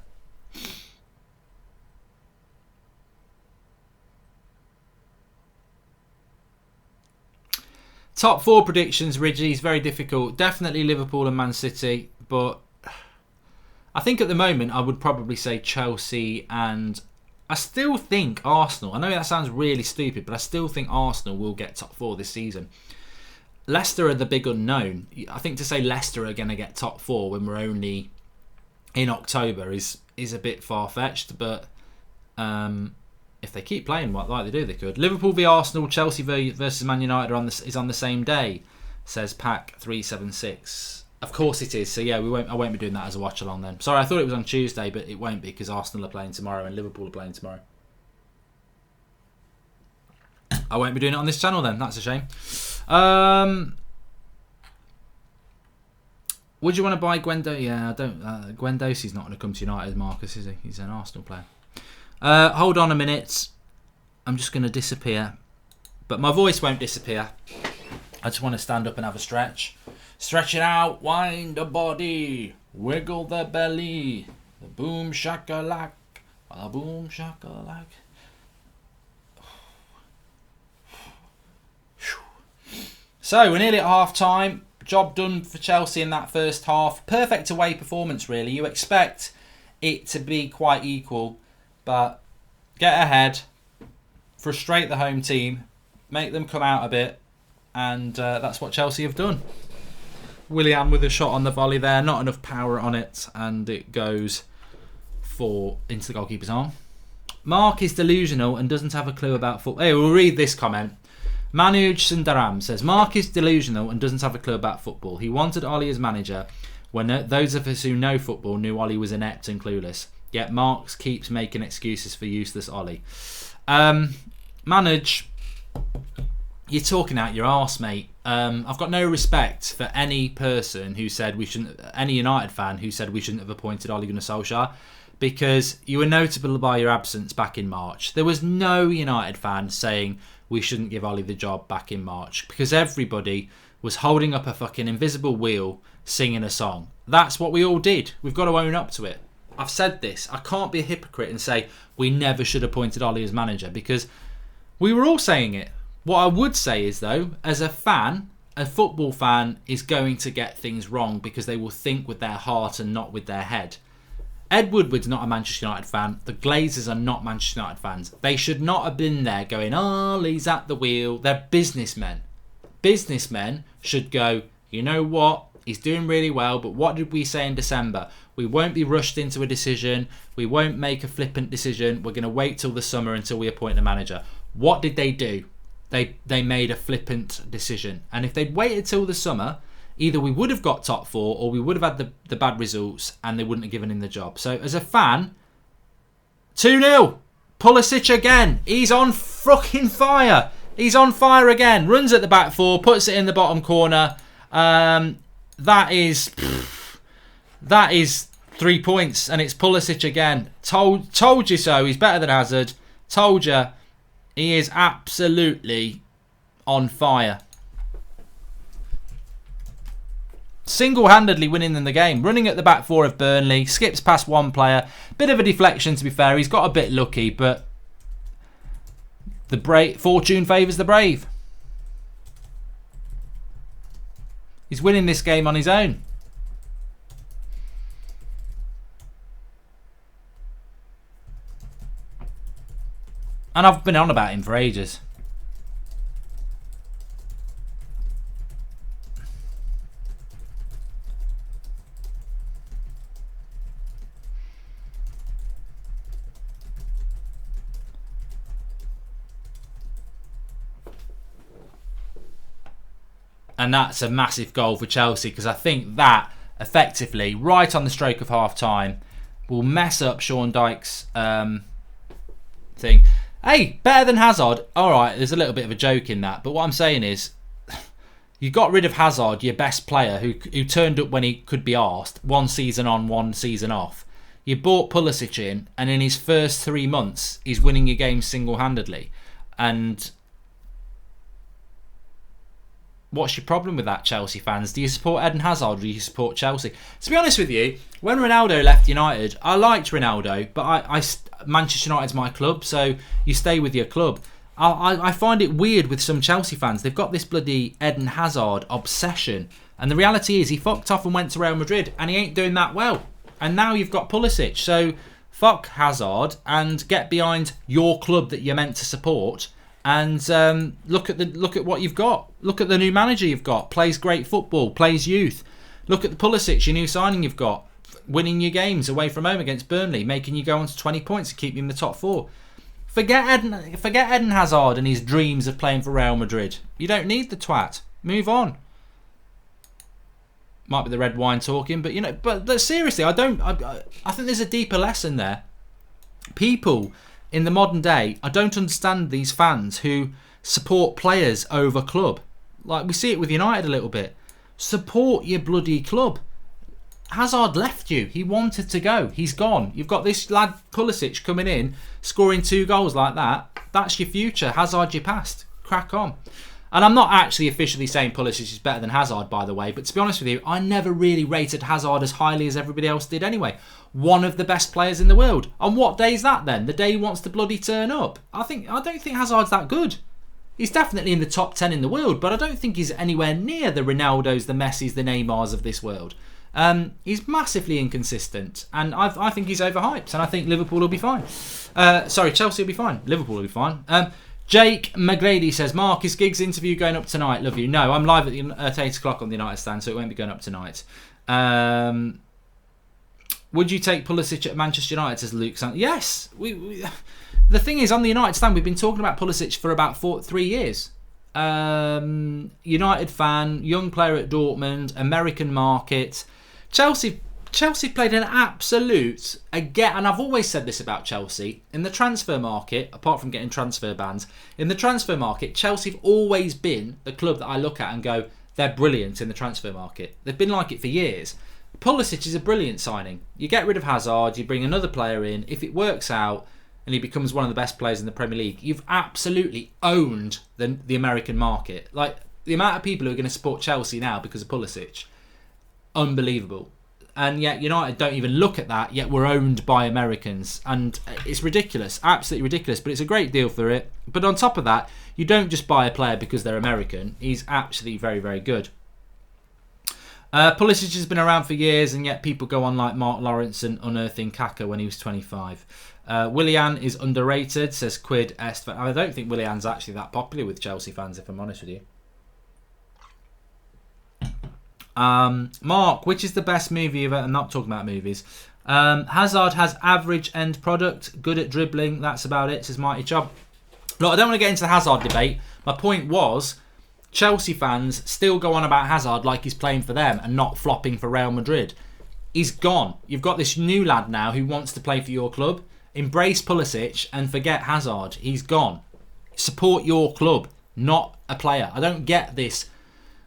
Top 4 predictions, Ridgey, is very difficult. Definitely Liverpool and Man City, but... I think at the moment I would probably say Chelsea, and I still think Arsenal. I know that sounds really stupid, but I still think Arsenal will get top 4 this season. Leicester are the big unknown. I think to say Leicester are going to get top 4 when we're only in October is a bit far-fetched, but if they keep playing like they do, they could. Liverpool v Arsenal, Chelsea versus Man United is on the same day, says Pack376. Of course it is. So yeah, I won't be doing that as a watch along then. Sorry, I thought it was on Tuesday, but it won't be because Arsenal are playing tomorrow and Liverpool are playing tomorrow. I won't be doing it on this channel then. That's a shame. Would you want to buy Gwendo? Yeah, I don't. Gwendosi's not going to come to United, Marcus, is he? He's an Arsenal player. Hold on a minute. I'm just going to disappear, but my voice won't disappear. I just want to stand up and have a stretch. Stretch it out, wind the body, wiggle the belly, the boom shakalak, the boom shakalak. So we're nearly at half time. Job done for Chelsea in that first half. Perfect away performance, really. You expect it to be quite equal, but get ahead, frustrate the home team, make them come out a bit, and that's what Chelsea have done. Willian with a shot on the volley there, not enough power on it, and it goes into the goalkeeper's arm. Mark is delusional and doesn't have a clue about football. Hey, we'll read this comment. Manuj Sundaram says, Mark is delusional and doesn't have a clue about football. He wanted Ollie as manager when those of us who know football knew Ollie was inept and clueless. Yet Mark keeps making excuses for useless Ollie. Manuj, you're talking out your arse, mate. I've got no respect for any person who said we shouldn't, any United fan who said we shouldn't have appointed Ole Gunnar Solskjaer, because you were notable by your absence back in March. There was no United fan saying we shouldn't give Ole the job back in March, because everybody was holding up a fucking invisible wheel singing a song. That's what we all did. We've got to own up to it. I've said this. I can't be a hypocrite and say we never should have appointed Ole as manager, because we were all saying it. What I would say is, though, as a fan, a football fan is going to get things wrong because they will think with their heart and not with their head. Ed Woodward's not a Manchester United fan. The Glazers are not Manchester United fans. They should not have been there going, oh, he's at the wheel. They're businessmen. Businessmen should go, you know what? He's doing really well, but what did we say in December? We won't be rushed into a decision. We won't make a flippant decision. We're going to wait till the summer until we appoint a manager. What did they do? They made a flippant decision. And if they'd waited till the summer, either we would have got top 4 or we would have had the bad results and they wouldn't have given him the job. So as a fan, 2-0. Pulisic again. He's on fucking fire. He's on fire again. Runs at the back 4, puts it in the bottom corner. That is 3 points, and it's Pulisic again. Told you so. He's better than Hazard. Told you. He is absolutely on fire. Single-handedly winning them the game. Running at the back 4 of Burnley. Skips past one player. Bit of a deflection, to be fair. He's got a bit lucky, but Fortune favours the brave. He's winning this game on his own. And I've been on about him for ages. And that's a massive goal for Chelsea, because I think that effectively, right on the stroke of half time, will mess up Sean Dyche's thing. Hey, better than Hazard. Alright, there's a little bit of a joke in that. But what I'm saying is, you got rid of Hazard, your best player, who turned up when he could be arsed. 1 season on, 1 season off. You bought Pulisic in, and in his first 3 months, he's winning your game single-handedly. And what's your problem with that, Chelsea fans? Do you support Eden Hazard, or do you support Chelsea? To be honest with you, when Ronaldo left United, I liked Ronaldo, but Manchester United's my club, so you stay with your club. I find it weird with some Chelsea fans. They've got this bloody Eden Hazard obsession, and the reality is he fucked off and went to Real Madrid, and he ain't doing that well. And now you've got Pulisic, so fuck Hazard and get behind your club that you're meant to support. And look at what you've got. Look at the new manager you've got. Plays great football. Plays youth. Look at the Pulisic, your new signing you've got. Winning your games away from home against Burnley, making you go on to 20 points and keep you in the top 4. Forget Eden Hazard and his dreams of playing for Real Madrid. You don't need the twat. Move on. Might be the red wine talking, but But seriously, I think there's a deeper lesson there. People in the modern day, I don't understand these fans who support players over club. Like, we see it with United a little bit. Support your bloody club. Hazard left you. He wanted to go. He's gone. You've got this lad Pulisic coming in, scoring 2 goals like that. That's your future. Hazard your past. Crack on. And I'm not actually officially saying Pulisic is better than Hazard, by the way, but to be honest with you, I never really rated Hazard as highly as everybody else did anyway. One of the best players in the world. On what day is that then? The day he wants to bloody turn up? I don't think Hazard's that good. He's definitely in the top 10 in the world, but I don't think he's anywhere near the Ronaldos, the Messis, the Neymars of this world. He's massively inconsistent, and I think he's overhyped, and I think Liverpool will be fine. Chelsea will be fine. Liverpool will be fine. Jake McGrady says, Mark, is Giggs' interview going up tonight? Love you. No, I'm live at 8 o'clock on the United stand, so it won't be going up tonight. Would you take Pulisic at Manchester United, says Luke? Yes. The thing is, on the United stand, we've been talking about Pulisic for about 3 years. United fan, young player at Dortmund, American market. Chelsea played an absolute, again, and I've always said this about Chelsea, in the transfer market, apart from getting transfer bans, in the transfer market, Chelsea have always been the club that I look at and go, they're brilliant in the transfer market. They've been like it for years. Pulisic is a brilliant signing. You get rid of Hazard, you bring another player in. If it works out and he becomes one of the best players in the Premier League, you've absolutely owned the American market. Like, the amount of people who are going to support Chelsea now because of Pulisic, unbelievable. And yet United don't even look at that, yet we're owned by Americans. And it's ridiculous, absolutely ridiculous, but it's a great deal for it. But on top of that, you don't just buy a player because they're American. He's actually very, very good. Pulisic has been around for years, and yet people go on like Mark Lawrence and unearthing Kaka when he was 25. Willian is underrated, says Quid Est. I don't think Willian's actually that popular with Chelsea fans, if I'm honest with you. Mark, which is the best movie you've ever... I'm not talking about movies. Hazard has average end product, good at dribbling, that's about it, says Mighty Job. Look, I don't want to get into the Hazard debate. My point was, Chelsea fans still go on about Hazard like he's playing for them and not flopping for Real Madrid. He's gone. You've got this new lad now who wants to play for your club. Embrace Pulisic and forget Hazard. He's gone. Support your club, not a player. I don't get this.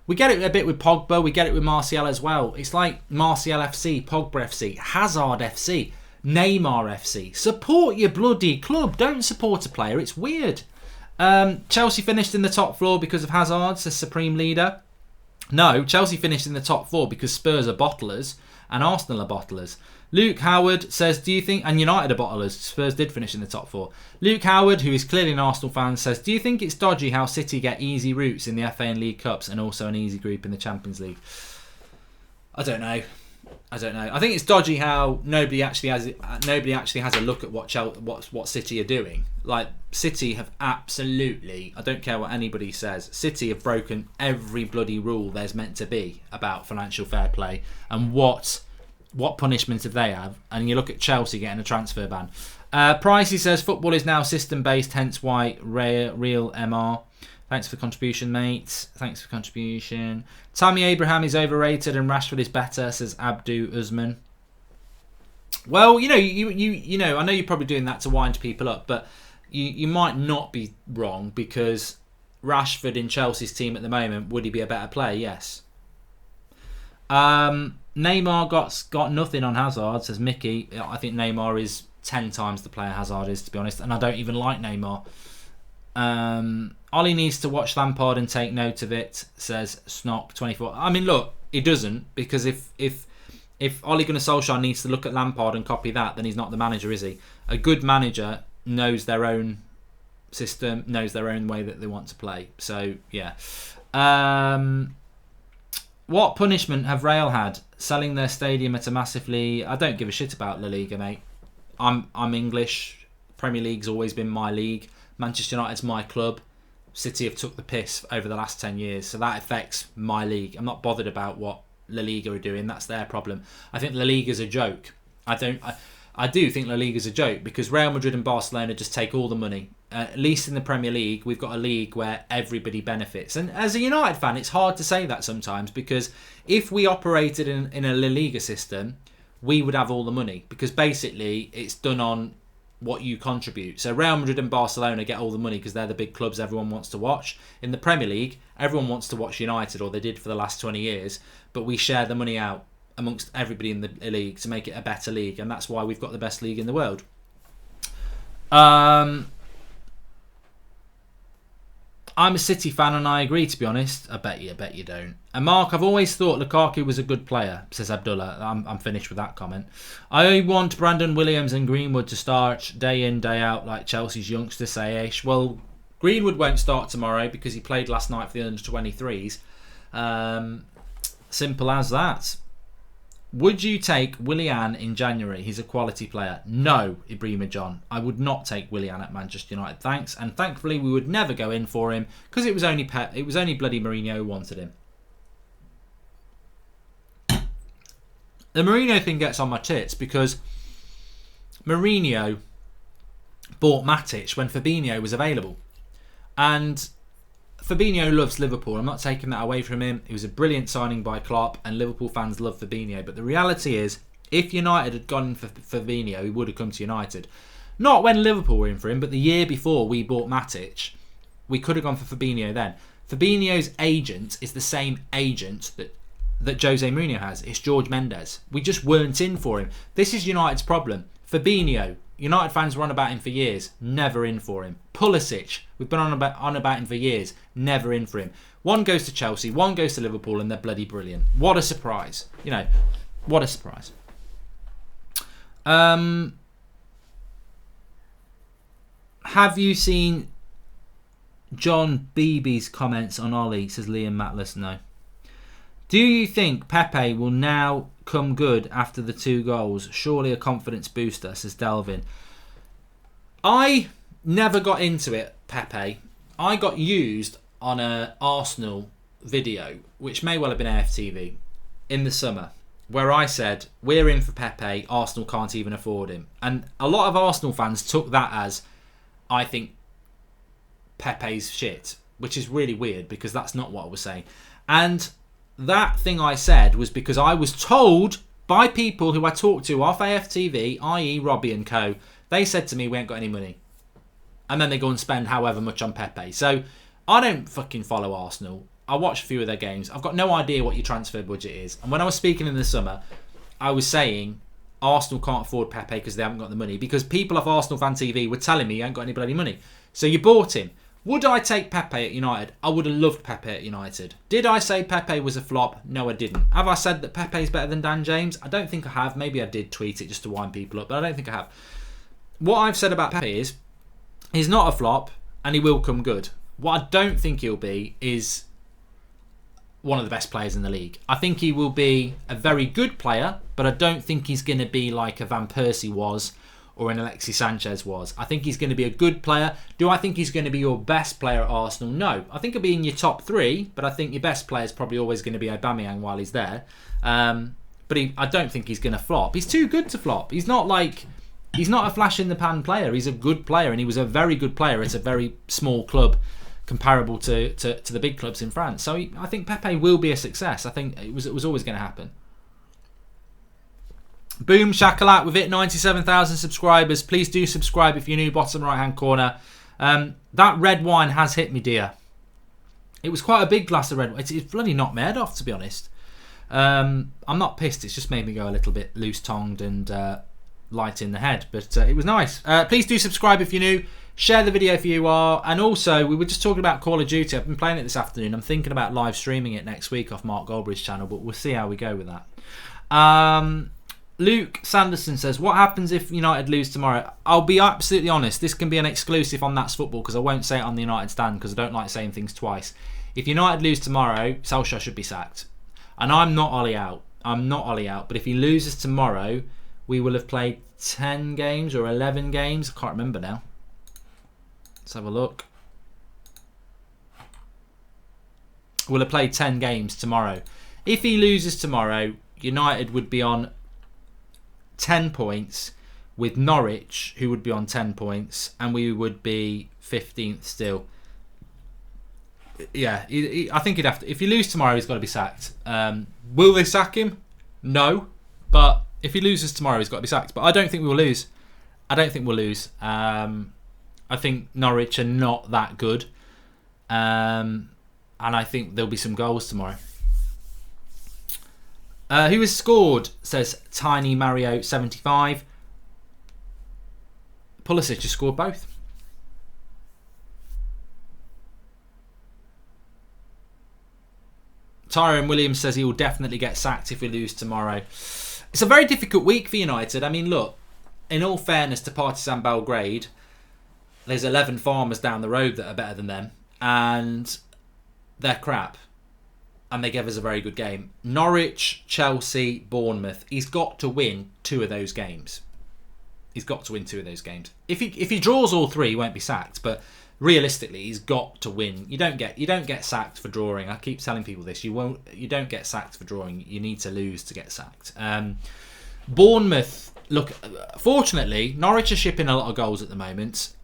We get it a bit with Pogba. We get it with Martial as well. It's like Martial FC, Pogba FC, Hazard FC, Neymar FC. Support your bloody club. Don't support a player. It's weird. Chelsea finished in the top 4 because of Hazard, says Supreme Leader. No, Chelsea finished in the top 4 because Spurs are bottlers and Arsenal are bottlers. Luke Howard says, do you think, and United are bottlers, Spurs did finish in the top 4. Luke Howard, who is clearly an Arsenal fan, says, do you think it's dodgy how City get easy routes in the FA and League Cups and also an easy group in the Champions League? I don't know. I think it's dodgy how nobody actually has a look at what City are doing. Like, City have absolutely, I don't care what anybody says, City have broken every bloody rule there's meant to be about financial fair play. And what punishments have they have? And you look at Chelsea getting a transfer ban. Pricey says football is now system based, hence why real MR. Thanks for the contribution, mate. Thanks for the contribution. Tammy Abraham is overrated and Rashford is better, says Abdu Usman. Well, you know, I know you're probably doing that to wind people up, but you might not be wrong, because Rashford in Chelsea's team at the moment, would he be a better player? Yes. Neymar got nothing on Hazard, says Mickey. I think Neymar is 10 times the player Hazard is, to be honest, and I don't even like Neymar. Ollie needs to watch Lampard and take note of it, says Snock24. I mean, look, he doesn't, because if Ole Gunnar Solskjaer needs to look at Lampard and copy that, then he's not the manager, is he? A good manager knows their own system, knows their own way that they want to play. So, yeah. What punishment have Real had? Selling their stadium at a massively... I don't give a shit about La Liga, mate. I'm English. Premier League's always been my league. Manchester United's my club. City have took the piss over the last 10 years, so that affects my league. I'm not bothered about what La Liga are doing. That's their problem. I think La Liga's a joke. I do think La Liga's a joke, because Real Madrid and Barcelona just take all the money. At least in the Premier League, we've got a league where everybody benefits. And as a United fan, it's hard to say that sometimes, because if we operated in a La Liga system, we would have all the money, because basically it's done on what you contribute. So Real Madrid and Barcelona get all the money because they're the big clubs everyone wants to watch. In the Premier League, everyone wants to watch United, or they did for the last 20 years, but we share the money out amongst everybody in the league to make it a better league, and that's why we've got the best league in the world. I'm a City fan and I agree, to be honest. I bet you don't. And Mark, I've always thought Lukaku was a good player, says Abdullah. I'm finished with that comment. I want Brandon Williams and Greenwood to start day in, day out like Chelsea's youngster Sayesh. Well, Greenwood won't start tomorrow because he played last night for the under-23s. Simple as that. Would you take Willian in January? He's a quality player. No, Ibrahima John. I would not take Willian at Manchester United. Thanks. And thankfully, we would never go in for him, because it was only bloody Mourinho who wanted him. The Mourinho thing gets on my tits, because Mourinho bought Matic when Fabinho was available. And Fabinho loves Liverpool. I'm not taking that away from him. It was a brilliant signing by Klopp, and Liverpool fans love Fabinho. But the reality is, if United had gone in for Fabinho, he would have come to United. Not when Liverpool were in for him, but the year before we bought Matic, we could have gone for Fabinho then. Fabinho's agent is the same agent that Jose Mourinho has. It's George Mendes. We just weren't in for him. This is United's problem. Fabinho, United fans were on about him for years, never in for him. Pulisic, we've been on about him for years, never in for him. One goes to Chelsea, one goes to Liverpool, and they're bloody brilliant. What a surprise. You know, what a surprise. Have you seen John Beebe's comments on Ollie, says Liam Matlas? No. Do you think Pepe will now come good after the 2 goals? Surely a confidence booster, says Delvin. I never got into it, Pepe. I got used on a Arsenal video, which may well have been AFTV, in the summer, where I said, we're in for Pepe, Arsenal can't even afford him. And a lot of Arsenal fans took that as, I think Pepe's shit, which is really weird, because that's not what I was saying. And that thing I said was because I was told by people who I talked to off AFTV, i.e. Robbie and co. They said to me, we ain't got any money. And then they go and spend however much on Pepe. So I don't fucking follow Arsenal. I watch a few of their games. I've got no idea what your transfer budget is. And when I was speaking in the summer, I was saying Arsenal can't afford Pepe because they haven't got the money. Because people off Arsenal Fan TV were telling me you ain't got any bloody money. So you bought him. Would I take Pepe at United? I would have loved Pepe at United. Did I say Pepe was a flop? No, I didn't. Have I said that Pepe is better than Dan James? I don't think I have. Maybe I did tweet it just to wind people up, but I don't think I have. What I've said about Pepe is he's not a flop and he will come good. What I don't think he'll be is one of the best players in the league. I think he will be a very good player, but I don't think he's going to be like a Van Persie was or an Alexis Sanchez was. I think he's going to be a good player. Do I think he's going to be your best player at Arsenal? No. I think he'll be in your top 3, but I think your best player is probably always going to be Aubameyang while he's there. But I don't think he's going to flop. He's too good to flop. He's not a flash-in-the-pan player. He's a good player, and he was a very good player at a very small club comparable to the big clubs in France. So I think Pepe will be a success. I think it was always going to happen. Boom shakalak, we've hit 97,000 subscribers. Please do subscribe if you're new, bottom right hand corner. That red wine has hit me, dear. It was quite a big glass of red wine. It's bloody knocked my head off, to be honest. I'm not pissed, it's just made me go a little bit loose-tongued and light in the head, but it was nice. Please do subscribe if you're new. Share the video if you are. And also, we were just talking about Call of Duty. I've been playing it this afternoon. I'm thinking about live streaming it next week off Mark Goldbridge channel, but we'll see how we go with that. Luke Sanderson says, what happens if United lose tomorrow? I'll be absolutely honest. This can be an exclusive on That's Football because I won't say it on the United stand because I don't like saying things twice. If United lose tomorrow, Solskjaer should be sacked. And I'm not Ollie out. But if he loses tomorrow, we will have played 10 games or 11 games. I can't remember now. Let's have a look. We'll have played 10 games tomorrow. If he loses tomorrow, United would be on 10 points with Norwich, who would be on 10 points, and we would be 15th still. Yeah, I think he'd have to. If you lose tomorrow, he's got to be sacked. Will they sack him? No, but if he loses tomorrow, he's got to be sacked. But I don't think we'll lose. I think Norwich are not that good, and I think there'll be some goals tomorrow. Who has scored, says Tiny Mario 75. Pulisic has scored both. Tyrone Williams says he will definitely get sacked if we lose tomorrow. It's a very difficult week for United. I mean, look, in all fairness to Partizan Belgrade, there's 11 Farmers down the road that are better than them, and they're crap. And they gave us a very good game. Norwich, Chelsea, Bournemouth. He's got to win 2 of those games. If he draws all 3, he won't be sacked. But realistically, he's got to win. You don't get sacked for drawing. I keep telling people this. You don't get sacked for drawing. You need to lose to get sacked. Bournemouth. Look, fortunately, Norwich are shipping a lot of goals at the moment.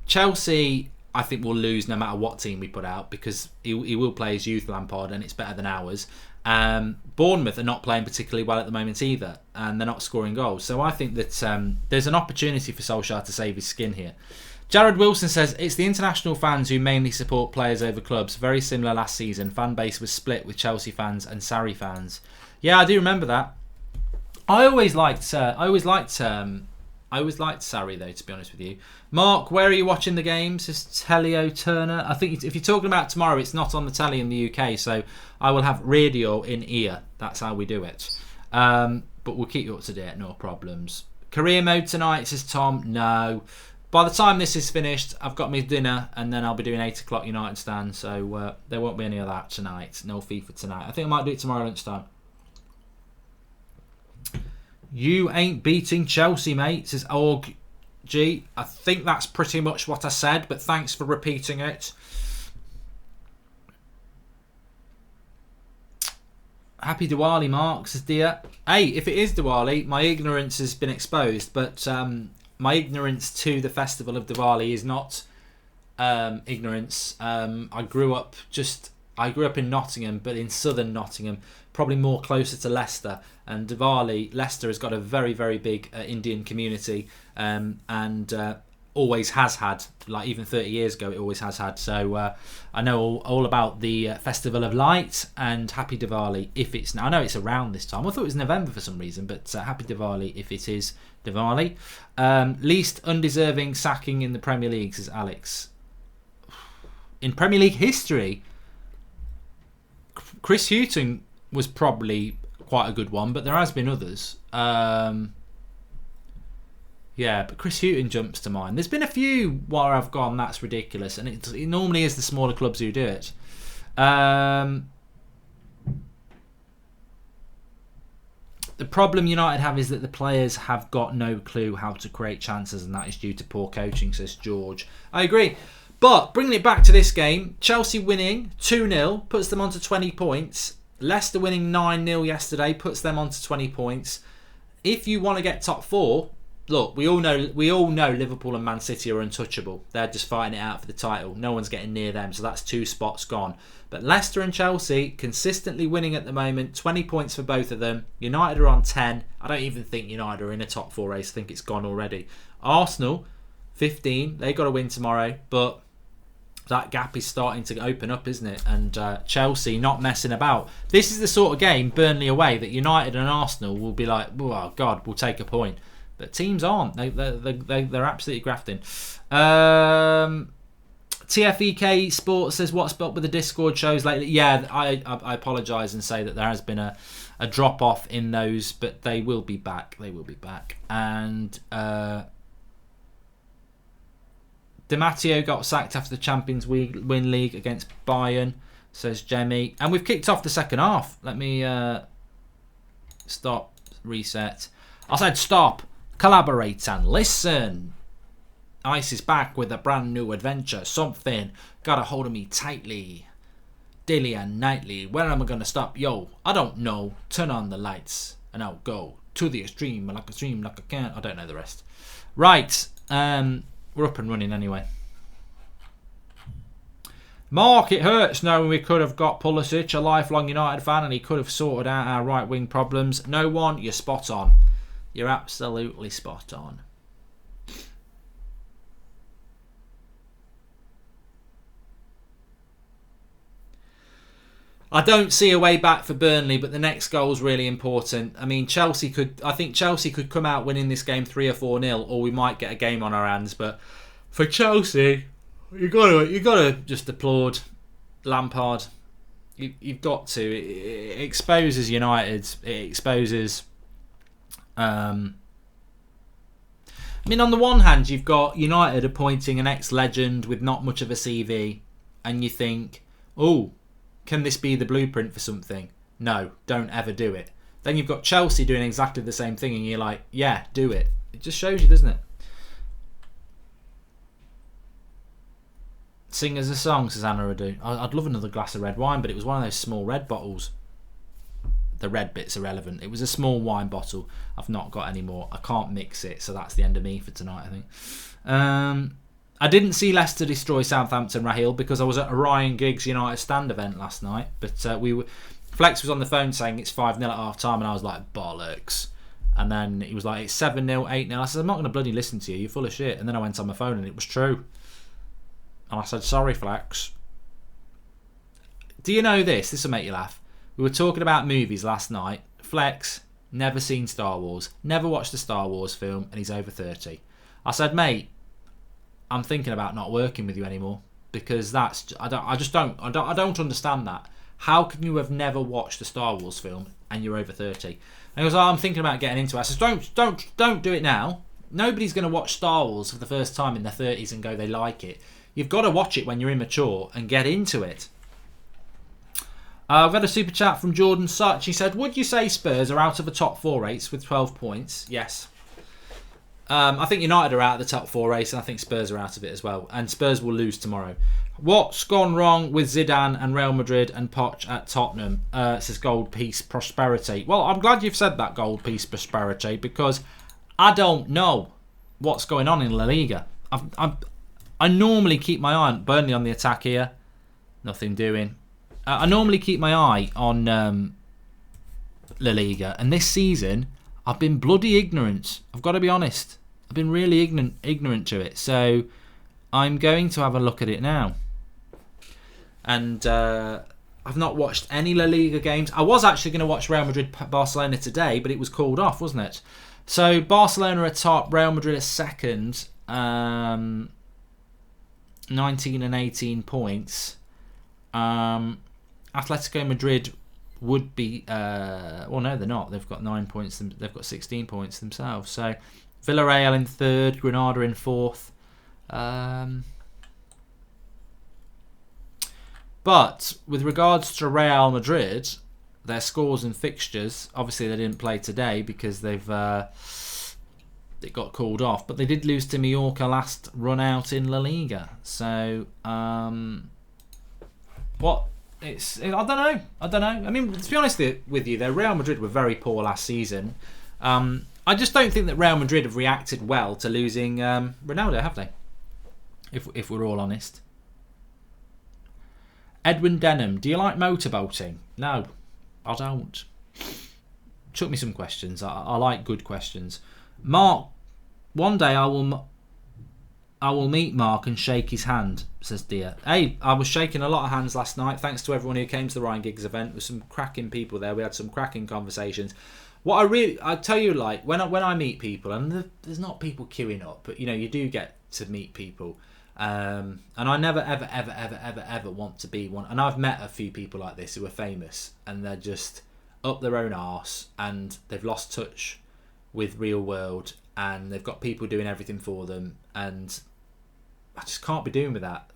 Chelsea, I think we'll lose no matter what team we put out because he will play his youth Lampard and it's better than ours. Bournemouth are not playing particularly well at the moment either and they're not scoring goals. So I think that there's an opportunity for Solskjaer to save his skin here. Jared Wilson says, it's the international fans who mainly support players over clubs. Very similar last season. Fan base was split with Chelsea fans and Sarri fans. Yeah, I do remember that. I always liked Sarri though, to be honest with you. Mark, where are you watching the games? Is Telio Turner? I think if you're talking about tomorrow, it's not on the telly in the UK, so I will have radio in ear. That's how we do it. But we'll keep you up to date, no problems. Career mode tonight, says Tom. No. By the time this is finished, I've got my dinner and then I'll be doing 8 o'clock United stand, so there won't be any of that tonight. No FIFA tonight. I think I might do it tomorrow lunchtime. You ain't beating Chelsea, mate, says Org G. I think that's pretty much what I said, but thanks for repeating it. Happy Diwali, Mark, says Dia. Hey, if it is Diwali, my ignorance has been exposed, but my ignorance to the festival of Diwali is not ignorance. I grew up in Nottingham, but in southern Nottingham, probably more closer to Leicester. And Diwali, Leicester has got a very, very big Indian community and always has had, like even 30 years ago, it always has had. So I know all about the Festival of Light and Happy Diwali if it's... I know it's around this time. I thought it was November for some reason, but Happy Diwali if it is Diwali. Least undeserving sacking in the Premier League, says Alex. in Premier League history, Chris Hughton was probably quite a good one, but there has been others. Yeah, but Chris Hughton jumps to mind. There's been a few where I've gone, that's ridiculous, and it normally is the smaller clubs who do it. The problem United have is that the players have got no clue how to create chances, and that is due to poor coaching, says George. I agree. But bringing it back to this game, Chelsea winning 2-0 puts them onto 20 points. Leicester winning 9-0 yesterday puts them onto 20 points. If you want to get top 4, look, we all know Liverpool and Man City are untouchable. They're just fighting it out for the title. No one's getting near them, so that's 2 spots gone. But Leicester and Chelsea consistently winning at the moment, 20 points for both of them. United are on 10. I don't even think United are in a top 4 race. I think it's gone already. Arsenal, 15. They've got to win tomorrow, but that gap is starting to open up, isn't it? And Chelsea not messing about. This is the sort of game, Burnley away, that United and Arsenal will be like, oh God, we'll take a point. But teams aren't. They're absolutely grafting. TFEK Sports says, what's up with the Discord shows lately? Yeah, I apologise and say that there has been a drop off in those, but they will be back. They will be back. And Di Matteo got sacked after the Champions Win League against Bayern, says Jemmy. And we've kicked off the second half. Let me stop, reset. I said stop, collaborate and listen. Ice is back with a brand new adventure. Something got a hold of me tightly. Daily and nightly. Where am I going to stop? Yo, I don't know. Turn on the lights and I'll go to the extreme like a stream like I can. I don't know the rest. Right. We're up and running anyway. Mark, it hurts knowing we could have got Pulisic, a lifelong United fan, and he could have sorted out our right wing problems. No one, you're spot on. You're absolutely spot on. I don't see a way back for Burnley, but the next goal is really important. I mean, I think Chelsea could come out winning this game 3 or 4-0, or we might get a game on our hands. But for Chelsea, you gotta just applaud Lampard. You've got to. It exposes United. It exposes. I mean, on the one hand, you've got United appointing an ex-legend with not much of a CV, and you think, oh, can this be the blueprint for something? No, don't ever do it. Then you've got Chelsea doing exactly the same thing, and you're like, yeah, do it. It just shows you, doesn't it? Sing us a song, says Anna Adu. I'd love another glass of red wine, but it was one of those small red bottles. The red bit's irrelevant. It was a small wine bottle. I've not got any more. I can't mix it, so that's the end of me for tonight, I think. I didn't see Leicester destroy Southampton, Raheel, because I was at a Ryan Giggs United stand event last night. But Flex was on the phone saying it's 5-0 at half time, and I was like, bollocks. And then he was like, it's 7-0, 8-0. I said, I'm not going to bloody listen to you. You're full of shit. And then I went on my phone and it was true. And I said, sorry, Flex. Do you know this? This will make you laugh. We were talking about movies last night. Flex, never seen Star Wars. Never watched a Star Wars film, and he's over 30. I said, mate, I'm thinking about not working with you anymore, because I don't understand that. How can you have never watched a Star Wars film and you're over 30? And he was like, I'm thinking about getting into it. I said, don't do it now. Nobody's going to watch Star Wars for the first time in their 30s and go, they like it. You've got to watch it when you're immature and get into it. I've got a super chat from Jordan Such. He said, would you say Spurs are out of the top 4 race with 12 points? Yes. I think United are out of the top 4 race, and I think Spurs are out of it as well. And Spurs will lose tomorrow. What's gone wrong with Zidane and Real Madrid and Poch at Tottenham? Says Gold Peace Prosperity. Well, I'm glad you've said that, Gold Peace Prosperity, because I don't know what's going on in La Liga. I normally keep my eye on Burnley on the attack here. Nothing doing. I normally keep my eye on La Liga, and this season I've been bloody ignorant. I've got to be honest. I've been really ignorant to it. So I'm going to have a look at it now. And I've not watched any La Liga games. I was actually going to watch Real Madrid Barcelona today, but it was called off, wasn't it? So Barcelona are top, Real Madrid are second. 19 and 18 points. Atletico Madrid would be... well, no, they're not. They've got 9 points. They've got 16 points themselves. So Villarreal in third, Granada in fourth. But with regards to Real Madrid, their scores and fixtures, obviously they didn't play today because it got called off, but they did lose to Mallorca last run out in La Liga. So I don't know. I mean, to be honest with you, Real Madrid were very poor last season. I just don't think that Real Madrid have reacted well to losing Ronaldo, have they? If we're all honest. Edwin Denham, do you like motorboating? No, I don't. Took me some questions. I like good questions. Mark, one day I will meet Mark and shake his hand, says Dia. Hey, I was shaking a lot of hands last night. Thanks to everyone who came to the Ryan Giggs event. There was some cracking people there. We had some cracking conversations. I tell you, like when I meet people, and there's not people queuing up, but you do get to meet people. And I never ever want to be one. And I've met a few people like this who are famous, and they're just up their own arse, and they've lost touch with real world, and they've got people doing everything for them, and I just can't be doing with that.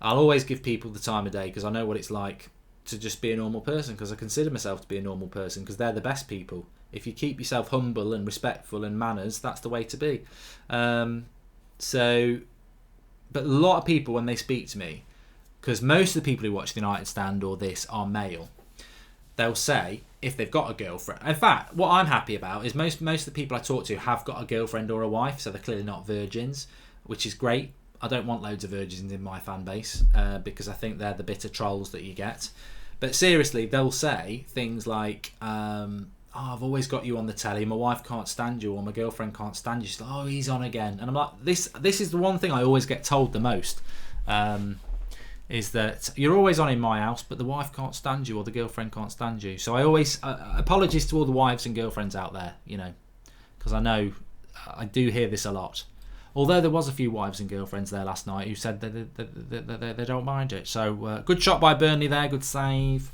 I'll always give people the time of day because I know what it's like to just be a normal person, because I consider myself to be a normal person, because they're the best people. If you keep yourself humble and respectful and manners, that's the way to be. But a lot of people, when they speak to me, because most of the people who watch the United Stand or this are male, they'll say if they've got a girlfriend. In fact, what I'm happy about is most of the people I talk to have got a girlfriend or a wife, so they're clearly not virgins, which is great. I don't want loads of virgins in my fan base because I think they're the bitter trolls that you get. But seriously, they'll say things like, I've always got you on the telly, my wife can't stand you, or my girlfriend can't stand you. She's like, oh, he's on again. And I'm like, this is the one thing I always get told the most, is that you're always on in my house, but the wife can't stand you or the girlfriend can't stand you. So I always, apologies to all the wives and girlfriends out there, because I know I do hear this a lot. Although there was a few wives and girlfriends there last night who said they don't mind it. So good shot by Burnley there, good save.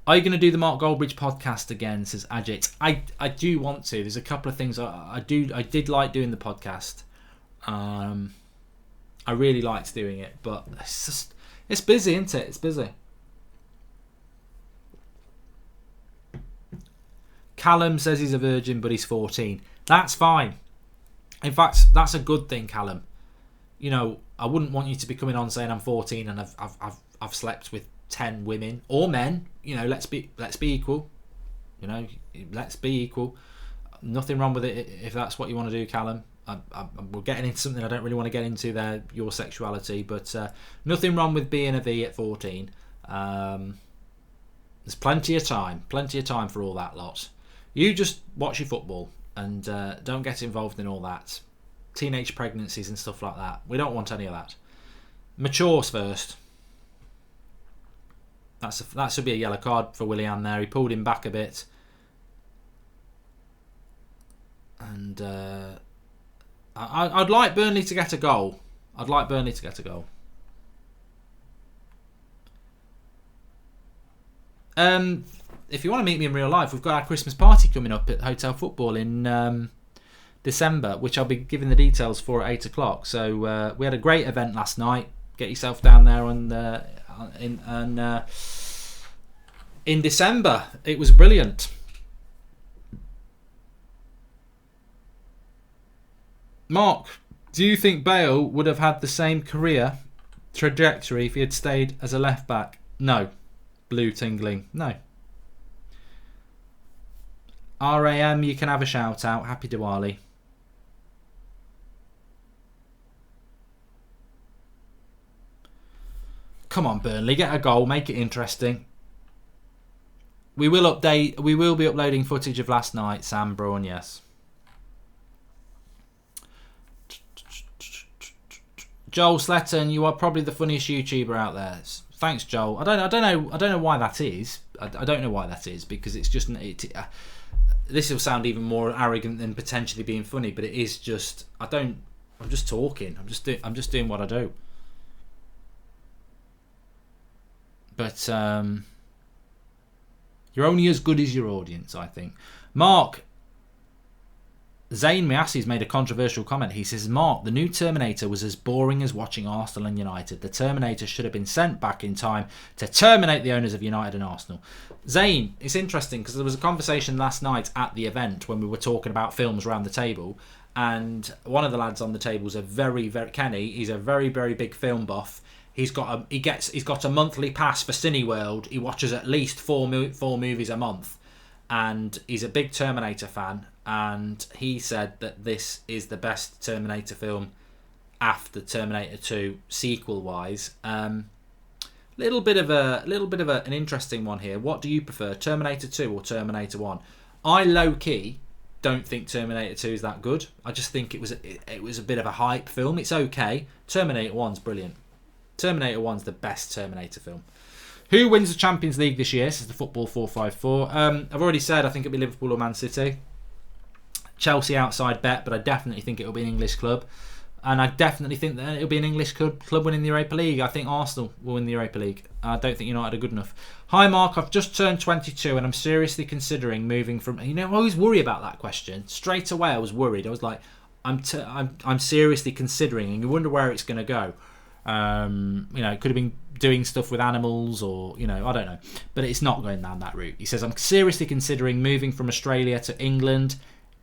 Are you going to do the Mark Goldbridge podcast again, says Ajit? I do want to. There's a couple of things I did like doing the podcast. I really liked doing it, but it's busy, isn't it? It's busy. Callum says he's a virgin, but he's 14. That's fine. In fact, that's a good thing, Callum. I wouldn't want you to be coming on saying I'm 14 and I've slept with 10 women or men. Let's be equal. Let's be equal. Nothing wrong with it if that's what you want to do, Callum. We're getting into something I don't really want to get into there, your sexuality, but nothing wrong with being a V at 14. There's plenty of time for all that lot. You just watch your football and don't get involved in all that. Teenage pregnancies and stuff like that. We don't want any of that. Matures first. That should be a yellow card for Willian there. He pulled him back a bit. And I'd like Burnley to get a goal. If you want to meet me in real life, we've got our Christmas party coming up at Hotel Football in December, which I'll be giving the details for at 8 o'clock. So we had a great event last night. Get yourself down there in December. It was brilliant. Mark, do you think Bale would have had the same career trajectory if he had stayed as a left back? No. Blue tingling. No. RAM, you can have a shout out. Happy Diwali. Come on, Burnley, get a goal, make it interesting. We will be uploading footage of last night, Sam Braun, yes. Joel Sletton, you are probably the funniest YouTuber out there. Thanks, Joel. I don't know why that is. I don't know why that is, because it's just this will sound even more arrogant than potentially being funny, but it is just I I'm just talking. I'm just doing what I do. But you're only as good as your audience, I think. Mark Zayn Miasi's made a controversial comment. He says, Mark, the new Terminator was as boring as watching Arsenal and United. The Terminator should have been sent back in time to terminate the owners of United and Arsenal. Zayn, it's interesting because there was a conversation last night at the event when we were talking about films around the table, and one of the lads on the table is Kenny. He's a very, very big film buff. He's got a monthly pass for Cineworld. He watches at least four movies a month, and he's a big Terminator fan. And he said that this is the best Terminator film after Terminator 2 sequel wise. Little bit of an interesting one here. What do you prefer, Terminator 2 or Terminator 1? I low key don't think Terminator 2 is that good. I just think it was a bit of a hype film. It's okay. Terminator 1's brilliant. Terminator 1's the best Terminator film. Who wins the Champions League this year? This is the Football 454. I've already said I think it'll be Liverpool or Man City. Chelsea outside bet, but I definitely think it'll be an English club. And I definitely think that it'll be an English club winning the Europa League. I think Arsenal will win the Europa League. I don't think United are good enough. Hi Mark, I've just turned 22 and I'm seriously considering moving from... I always worry about that question. Straight away I was worried. I was like, I'm seriously considering, and you wonder where it's going to go. It could have been doing stuff with animals or, I don't know. But it's not going down that route. He says, I'm seriously considering moving from Australia to England.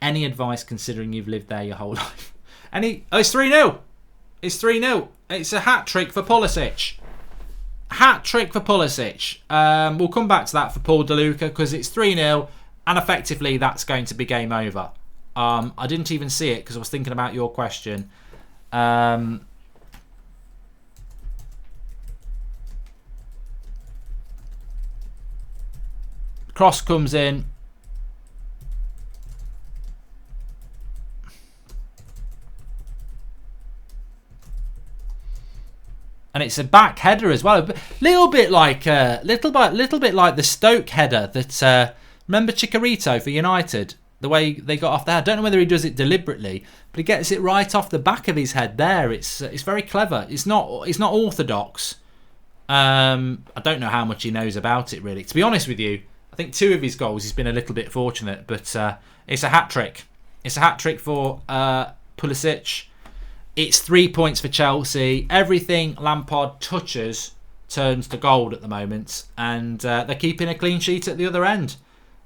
Any advice considering you've lived there your whole life? It's 3-0. It's 3-0. It's a hat-trick for Pulisic. Hat-trick for Pulisic. We'll come back to that for Paul DeLuca because it's 3-0 and effectively that's going to be game over. I didn't even see it because I was thinking about your question. Cross comes in. And it's a back header as well. Little bit like the Stoke header that remember Chicharito for United, the way they got off there. I don't know whether he does it deliberately, but he gets it right off the back of his head there. It's very clever. It's not orthodox. I don't know how much he knows about it really. To be honest with you, I think 2 of his goals he's been a little bit fortunate, but it's a hat trick. It's a hat trick for Pulisic. It's 3 points for Chelsea. Everything Lampard touches turns to gold at the moment. And they're keeping a clean sheet at the other end.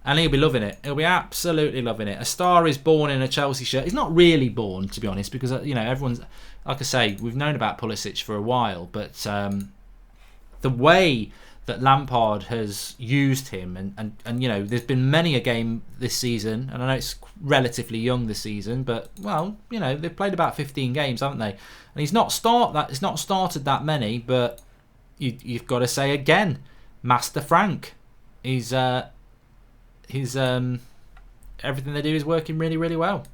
And he'll be loving it. He'll be absolutely loving it. A star is born in a Chelsea shirt. He's not really born, to be honest, because, everyone's... Like I say, we've known about Pulisic for a while. But the way that Lampard has used him, and there's been many a game this season, and I know it's relatively young this season, but they've played about 15 games, haven't they? And he's not started that many, but you've got to say again, Master Frank. He's everything they do is working really, really well.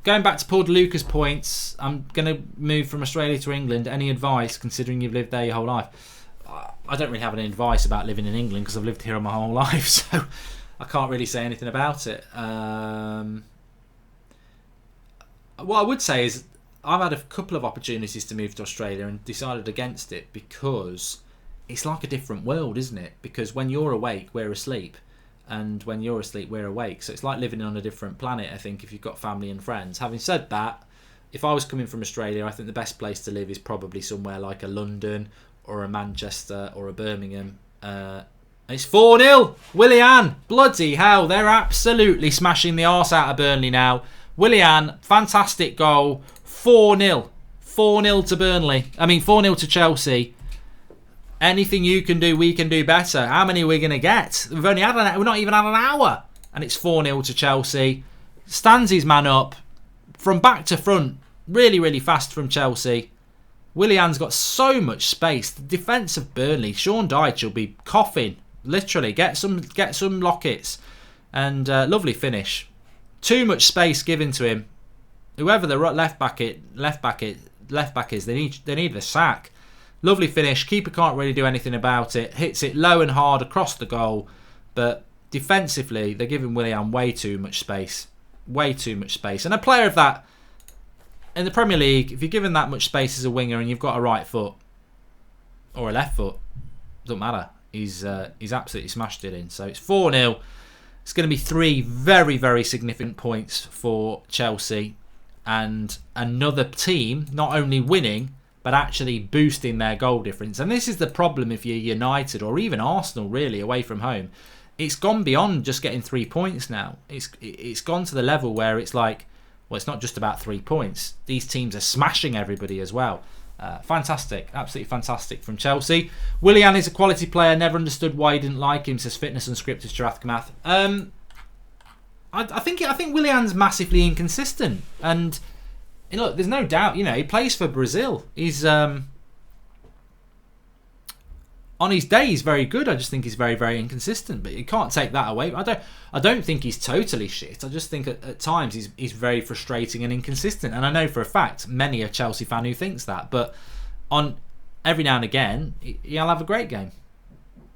Going back to Paul DeLuca's points, I'm going to move from Australia to England. Any advice, considering you've lived there your whole life? I don't really have any advice about living in England because I've lived here my whole life, so I can't really say anything about it. What I would say is I've had a couple of opportunities to move to Australia and decided against it because it's like a different world, isn't it? Because when you're awake, we're asleep. And when you're asleep, we're awake. So it's like living on a different planet, I think, if you've got family and friends. Having said that, if I was coming from Australia, I think the best place to live is probably somewhere like a London or a Manchester or a Birmingham. It's 4-0. Willian, bloody hell. They're absolutely smashing the arse out of Burnley now. Willian, fantastic goal. 4-0. 4-0 to Burnley. 4-0 to Chelsea. Anything you can do, we can do better. How many are we going to get? We've not even had an hour. And it's 4-0 to Chelsea. Stands his man up. From back to front. Really, really fast from Chelsea. Willian's got so much space. The defence of Burnley. Sean Dyche will be coughing. Literally. Get some lockets. And lovely finish. Too much space given to him. Whoever the left back is, they need the sack. Lovely finish. Keeper can't really do anything about it. Hits it low and hard across the goal. But defensively, they're giving Willian way too much space. Way too much space. And a player of that, in the Premier League, if you're given that much space as a winger and you've got a right foot or a left foot, doesn't matter. He's absolutely smashed it in. So it's 4-0. It's going to be 3 very, very significant points for Chelsea. And another team not only winning, but actually boosting their goal difference. And this is the problem if you're United or even Arsenal, really, away from home. It's gone beyond just getting 3 points now. It's gone to the level where it's like, well, it's not just about 3 points. These teams are smashing everybody as well. Fantastic, absolutely fantastic from Chelsea. Willian is a quality player. Never understood why he didn't like him, says Fitness Unscripted Sharathkamath. I think Willian's massively inconsistent. And look, there's no doubt, he plays for Brazil. He's on his day he's very good. I just think he's very, very inconsistent. But you can't take that away. I don't think he's totally shit. I just think at times he's very frustrating and inconsistent. And I know for a fact many a Chelsea fan who thinks that. But on every now and again he'll have a great game.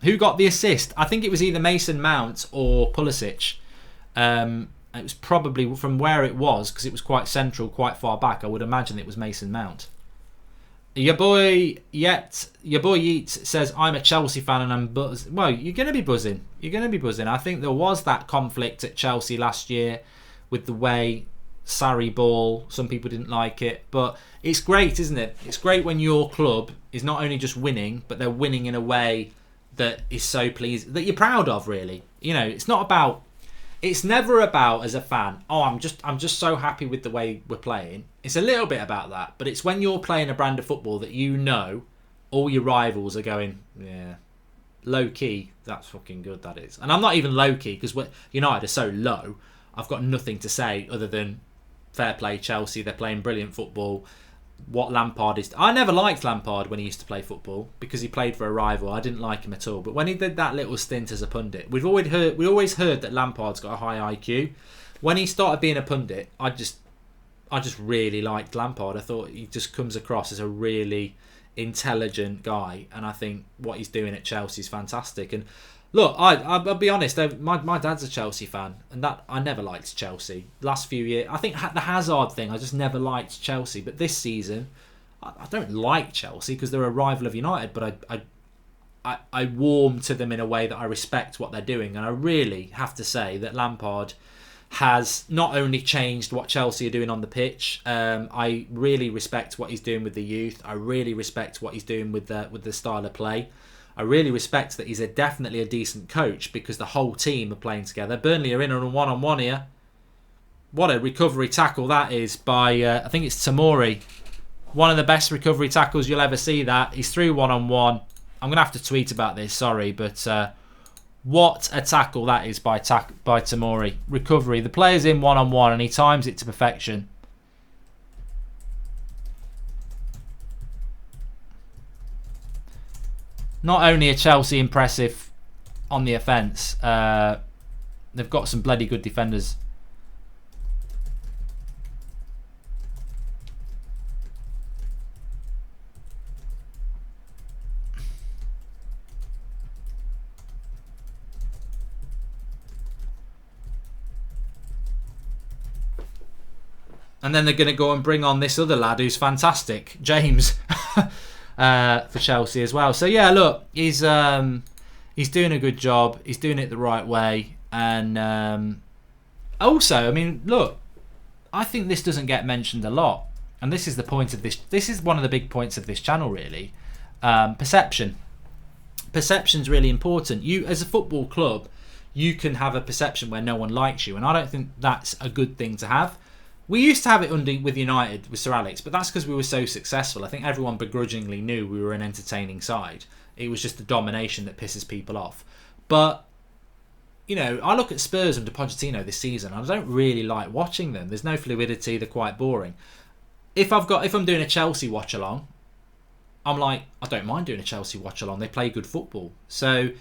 Who got the assist? I think it was either Mason Mount or Pulisic. It was probably from where it was, because it was quite central, quite far back. I would imagine it was Mason Mount. Your boy Yeats says, I'm a Chelsea fan and I'm buzzing. Well, you're going to be buzzing. I think there was that conflict at Chelsea last year with the way Sarri ball. Some people didn't like it. But it's great, isn't it? It's great when your club is not only just winning, but they're winning in a way that is so pleasing, that you're proud of, really. It's not about... It's never about, as a fan, I'm just so happy with the way we're playing. It's a little bit about that, but it's when you're playing a brand of football that all your rivals are going, yeah, low key, that's fucking good, that is. And I'm not even low key, because United are so low, I've got nothing to say other than fair play Chelsea, they're playing brilliant football. What Lampard is... I never liked Lampard when he used to play football because he played for a rival. I didn't like him at all. But when he did that little stint as a pundit, we always heard that Lampard's got a high IQ. When he started being a pundit, I just really liked Lampard. I thought he just comes across as a really intelligent guy, and I think what he's doing at Chelsea is fantastic. And look, I'll be honest, my dad's a Chelsea fan, and that I never liked Chelsea. Last few years, I think the Hazard thing, I just never liked Chelsea. But this season, I don't like Chelsea because they're a rival of United, but I warm to them in a way that I respect what they're doing. And I really have to say that Lampard has not only changed what Chelsea are doing on the pitch, I really respect what he's doing with the youth. I really respect what he's doing with the style of play. I really respect that he's definitely a decent coach because the whole team are playing together. Burnley are in on a one-on-one here. What a recovery tackle that is by, I think it's Tamori. One of the best recovery tackles you'll ever see that. He's through one-on-one. I'm going to have to tweet about this, sorry, but what a tackle that is by Tamori. Recovery. The player's in one-on-one and he times it to perfection. Not only are Chelsea impressive on the offence, they've got some bloody good defenders. And then they're going to go and bring on this other lad who's fantastic, James. For Chelsea as well. So yeah, look, he's doing a good job. He's doing it the right way, and also, I mean, look, I think this doesn't get mentioned a lot, and this is the point of this. This is one of the big points of this channel, really. Perception. Perception's really important. You, as a football club, you can have a perception where no one likes you, and I don't think that's a good thing to have. We used to have it with United, with Sir Alex, but that's because we were so successful. I think everyone begrudgingly knew we were an entertaining side. It was just the domination that pisses people off. But, I look at Spurs under Pochettino this season, and I don't really like watching them. There's no fluidity, they're quite boring. If I'm doing a Chelsea watch-along, I'm like, I don't mind doing a Chelsea watch-along. They play good football. So...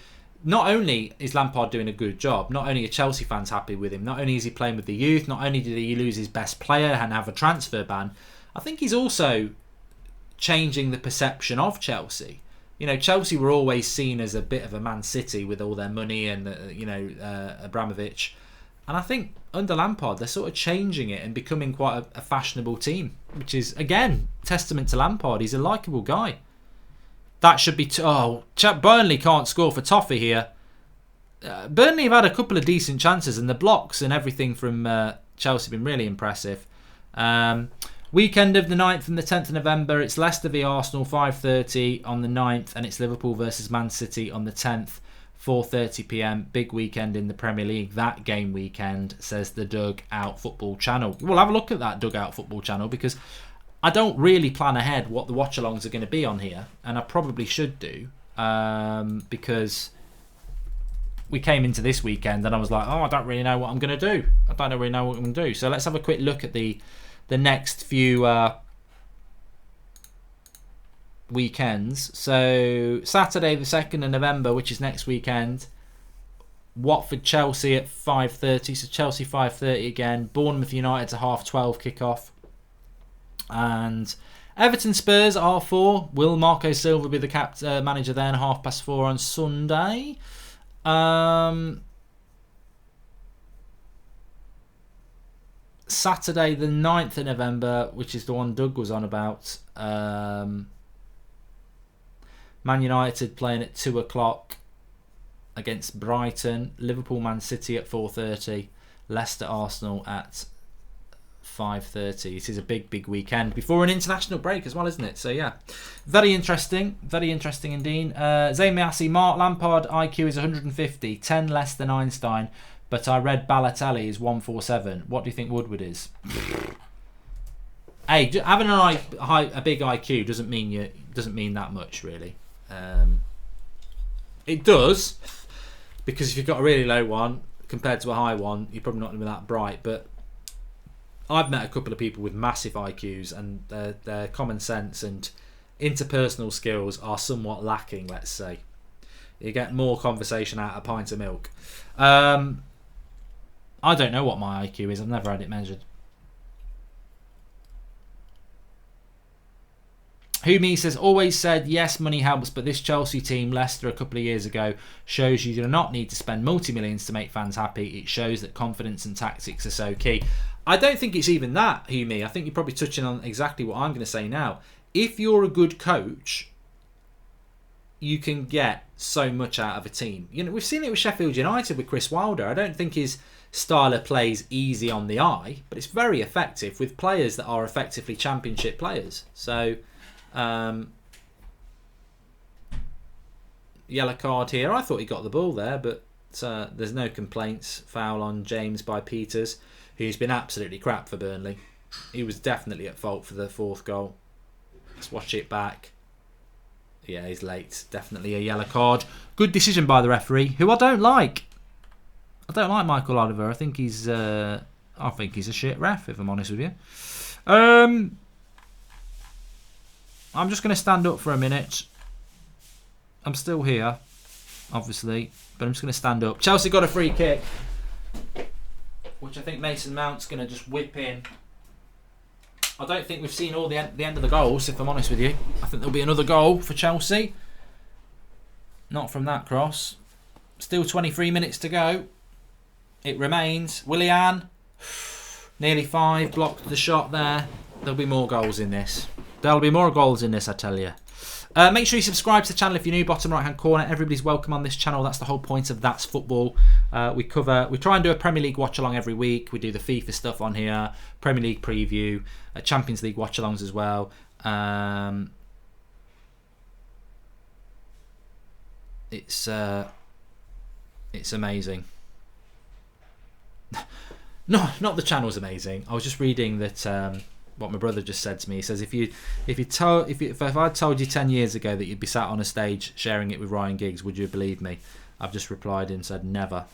not only is Lampard doing a good job, not only are Chelsea fans happy with him, not only is he playing with the youth, not only did he lose his best player and have a transfer ban, I think he's also changing the perception of Chelsea. Chelsea were always seen as a bit of a Man City with all their money and, Abramovich. And I think under Lampard, they're sort of changing it and becoming quite a fashionable team, which is, again, testament to Lampard. He's a likeable guy. That should be... Burnley can't score for toffee here. Burnley have had a couple of decent chances, and the blocks and everything from Chelsea have been really impressive. Weekend of the 9th and the 10th of November, it's Leicester v Arsenal, 5:30 on the 9th, and it's Liverpool versus Man City on the 10th. 4:30 p.m. Big weekend in the Premier League. That game weekend, says the Dugout Football Channel. We'll have a look at that Dugout Football Channel, because I don't really plan ahead what the watch-alongs are going to be on here, and I probably should do, because we came into this weekend and I was like, I don't really know what I'm going to do. I don't really know what I'm going to do. So let's have a quick look at the next few weekends. So Saturday the 2nd of November, which is next weekend, Watford Chelsea at 5:30. So Chelsea 5:30 again. Bournemouth United's a 12:30 kickoff, and Everton Spurs at 4:30. Will Marco Silva be the manager then? 4:30 on Sunday. Saturday the 9th of November, which is the one Doug was on about. Man United playing at 2 o'clock against Brighton. Liverpool Man City at 4:30. Leicester Arsenal at 5:30. It is a big weekend before an international break as well, isn't it? So yeah, very interesting indeed. Zayn Miassi, Mark Lampard IQ is 150, 10 less than Einstein, but I read Balotelli is 147. What do you think Woodward is? Hey, having a big IQ doesn't mean that much, really. It does, because if you've got a really low one compared to a high one, you're probably not going to be that bright. But I've met a couple of people with massive IQs, and their common sense and interpersonal skills are somewhat lacking, let's say. You get more conversation out of a pint of milk. I don't know what my IQ is. I've never had it measured. Who says, always said, yes, money helps, but this Chelsea team, Leicester a couple of years ago, shows you do not need to spend multi-millions to make fans happy. It shows that confidence and tactics are so key. I don't think it's even that, Humi. I think you're probably touching on exactly what I'm going to say now. If you're a good coach, you can get so much out of a team. You know, we've seen it with Sheffield United with Chris Wilder. I don't think his style of play is easy on the eye, but it's very effective with players that are effectively championship players. So... yellow card here. I thought he got the ball there, but there's no complaints. Foul on James by Peters, who's been absolutely crap for Burnley. He was definitely at fault for the 4th goal. Let's watch it back. Yeah, he's late. Definitely a yellow card. Good decision by the referee, who I don't like. I don't like Michael Oliver. I think he's a shit ref, if I'm honest with you. I'm just going to stand up for a minute. I'm still here, obviously, but I'm just going to stand up. Chelsea got a free kick, which I think Mason Mount's going to just whip in. I don't think we've seen all the end of the goals, if I'm honest with you. I think there'll be another goal for Chelsea. Not from that cross. Still 23 minutes to go. It remains. Willian, nearly 5, blocked the shot there. There'll be more goals in this. There'll be more goals in this, I tell you. Make sure you subscribe to the channel if you're new, bottom right hand corner. Everybody's welcome on this channel. That's the whole point of That's Football. We try and do a Premier League watch along every week. We do the FIFA stuff on here, Premier League preview, Champions League watch alongs as well. It's amazing. No, not the channel's amazing. I was just reading that. What my brother just said to me. He says, if I told you 10 years ago that you'd be sat on a stage sharing it with Ryan Giggs, would you believe me? I've just replied and said never.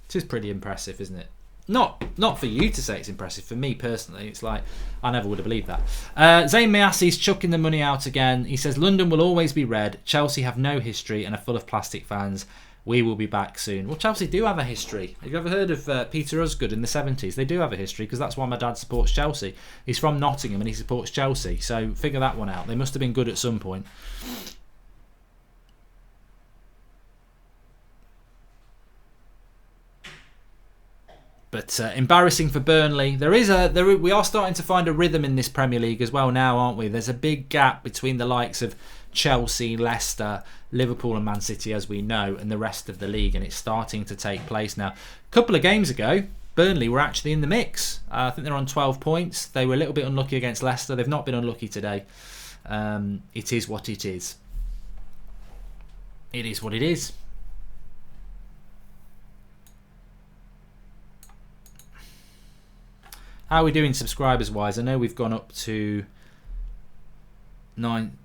It is pretty impressive, isn't it? Not for you to say it's impressive. For me personally, it's like I never would have believed that. Zayn Miassi's chucking the money out again. He says London will always be red. Chelsea have no history and are full of plastic fans. We will be back soon. Well, Chelsea do have a history. Have you ever heard of Peter Osgood in the 70s? They do have a history, because that's why my dad supports Chelsea. He's from Nottingham and he supports Chelsea. So figure that one out. They must have been good at some point. But embarrassing for Burnley. We are starting to find a rhythm in this Premier League as well now, aren't we? There's a big gap between the likes of Chelsea, Leicester, Liverpool and Man City, as we know, and the rest of the league, and it's starting to take place now. A couple of games ago, Burnley were actually in the mix. I think they're on 12 points. They were a little bit unlucky against Leicester. They've not been unlucky today. It is what it is. It is what it is. How are we doing subscribers wise? I know we've gone up to 90,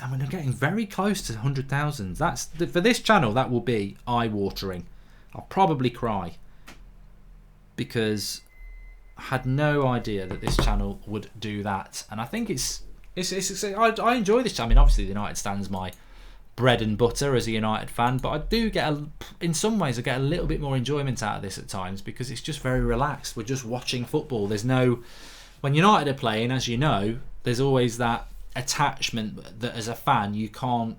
and we're getting very close to 100,000. That's for this channel. That will be eye-watering. I'll probably cry because I had no idea that this channel would do that. And I think I enjoy this channel. I mean, obviously the United stands my bread and butter as a United fan, but I do in some ways I get a little bit more enjoyment out of this at times because it's just very relaxed. We're just watching football. When United are playing, as you know, there's always that attachment that as a fan you can't.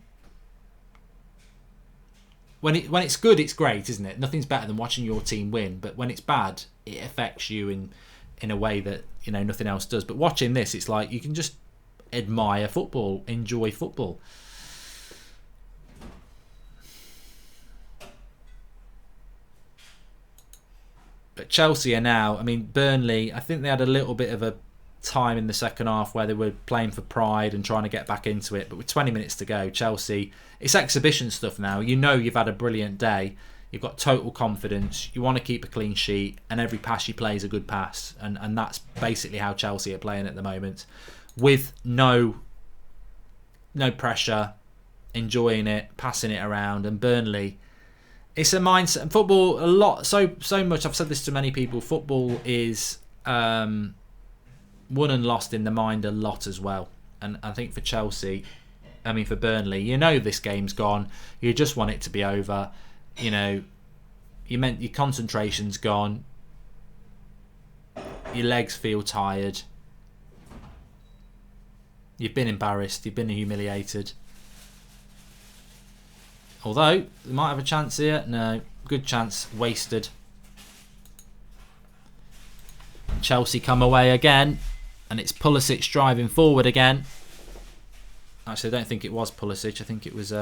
When it's good, it's great, isn't it? Nothing's better than watching your team win, but when it's bad, it affects you in a way that nothing else does. But watching this, it's like you can just admire football, enjoy football. But Chelsea are now, I mean, Burnley, I think they had a little bit of a time in the second half where they were playing for pride and trying to get back into it. But with 20 minutes to go, Chelsea, it's exhibition stuff now. You've had a brilliant day. You've got total confidence. You want to keep a clean sheet. And every pass you play is a good pass. And that's basically how Chelsea are playing at the moment. With no pressure, enjoying it, passing it around. And Burnley, it's a mindset. Football, a lot, so much. I've said this to many people. Football is won and lost in the mind a lot as well. And I think for for Burnley, this game's gone. You just want it to be over. Your concentration's gone. Your legs feel tired. You've been embarrassed. You've been humiliated. Although, they might have a chance here. No, good chance. Wasted. Chelsea come away again. And it's Pulisic driving forward again. Actually, I don't think it was Pulisic. I think it was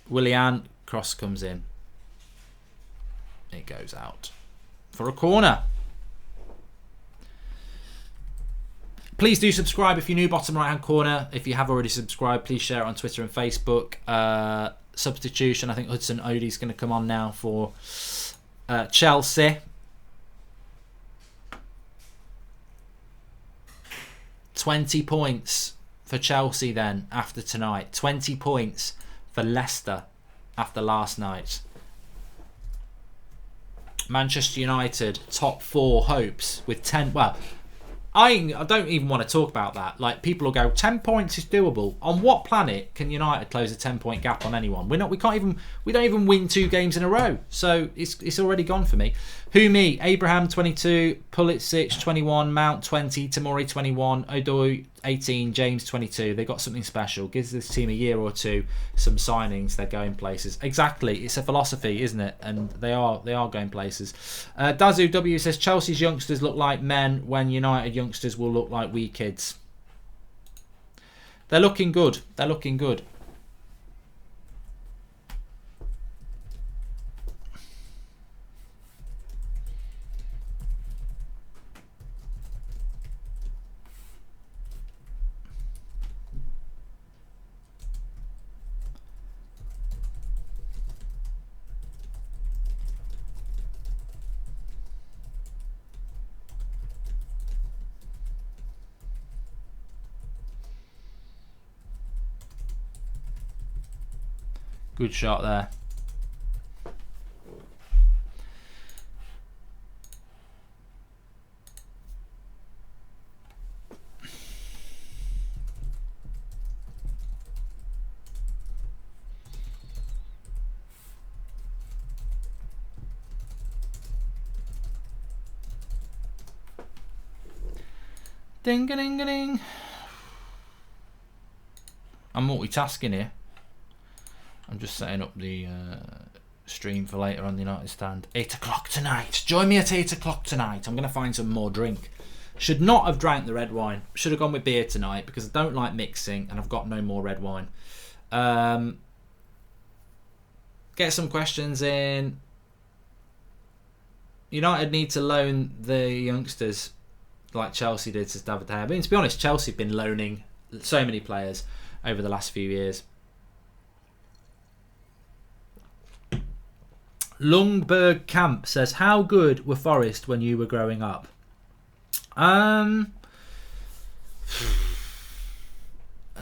Willian. Cross comes in. It goes out. For a corner. Please do subscribe if you're new, bottom right hand corner. If you have already subscribed, please share it on Twitter and Facebook. Substitution, I think Hudson Odie's going to come on now for Chelsea. 20 points for Chelsea then after tonight. 20 points for Leicester after last night. Manchester United, top 4 hopes with 10... Well, I don't even want to talk about that. Like, people will go, 10 points is doable. On what planet can United close a 10-point gap on anyone? We don't even win 2 games in a row. So it's already gone for me. Who me? Abraham 22, Pulisic 21, Mount 20, Tamori 21, Odoi 18, James 22. They got something special. Gives this team a year or two, some signings, they're going places. Exactly. It's a philosophy, isn't it? And they are going places. Dazu W says Chelsea's youngsters look like men when United youngsters will look like wee kids. They're looking good. They're looking good. Good shot there. Ding-a-ding-a-ding. I'm multitasking here. I'm just setting up the stream for later on the United stand. 8 o'clock tonight. Join me at 8 o'clock tonight. I'm going to find some more drink. Should not have drank the red wine. Should have gone with beer tonight because I don't like mixing and I've got no more red wine. Get some questions in. United need to loan the youngsters like Chelsea did, says David Hay. I mean, to be honest, Chelsea have been loaning so many players over the last few years. Lungberg Camp says, how good were Forest when you were growing up? And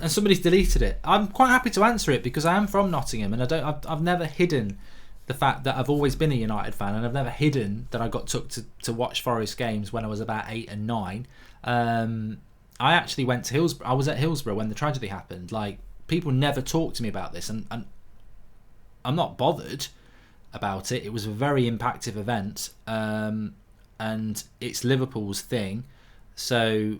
somebody's deleted it. I'm quite happy to answer it because I am from Nottingham and I've never hidden the fact that I've always been a United fan, and I've never hidden that I got took to watch Forest games when I was about 8 and 9. I actually went to Hillsborough. I was at Hillsborough when the tragedy happened. Like, people never talk to me about this, and I'm not bothered about it. It was a very impactful event, and it's Liverpool's thing. So,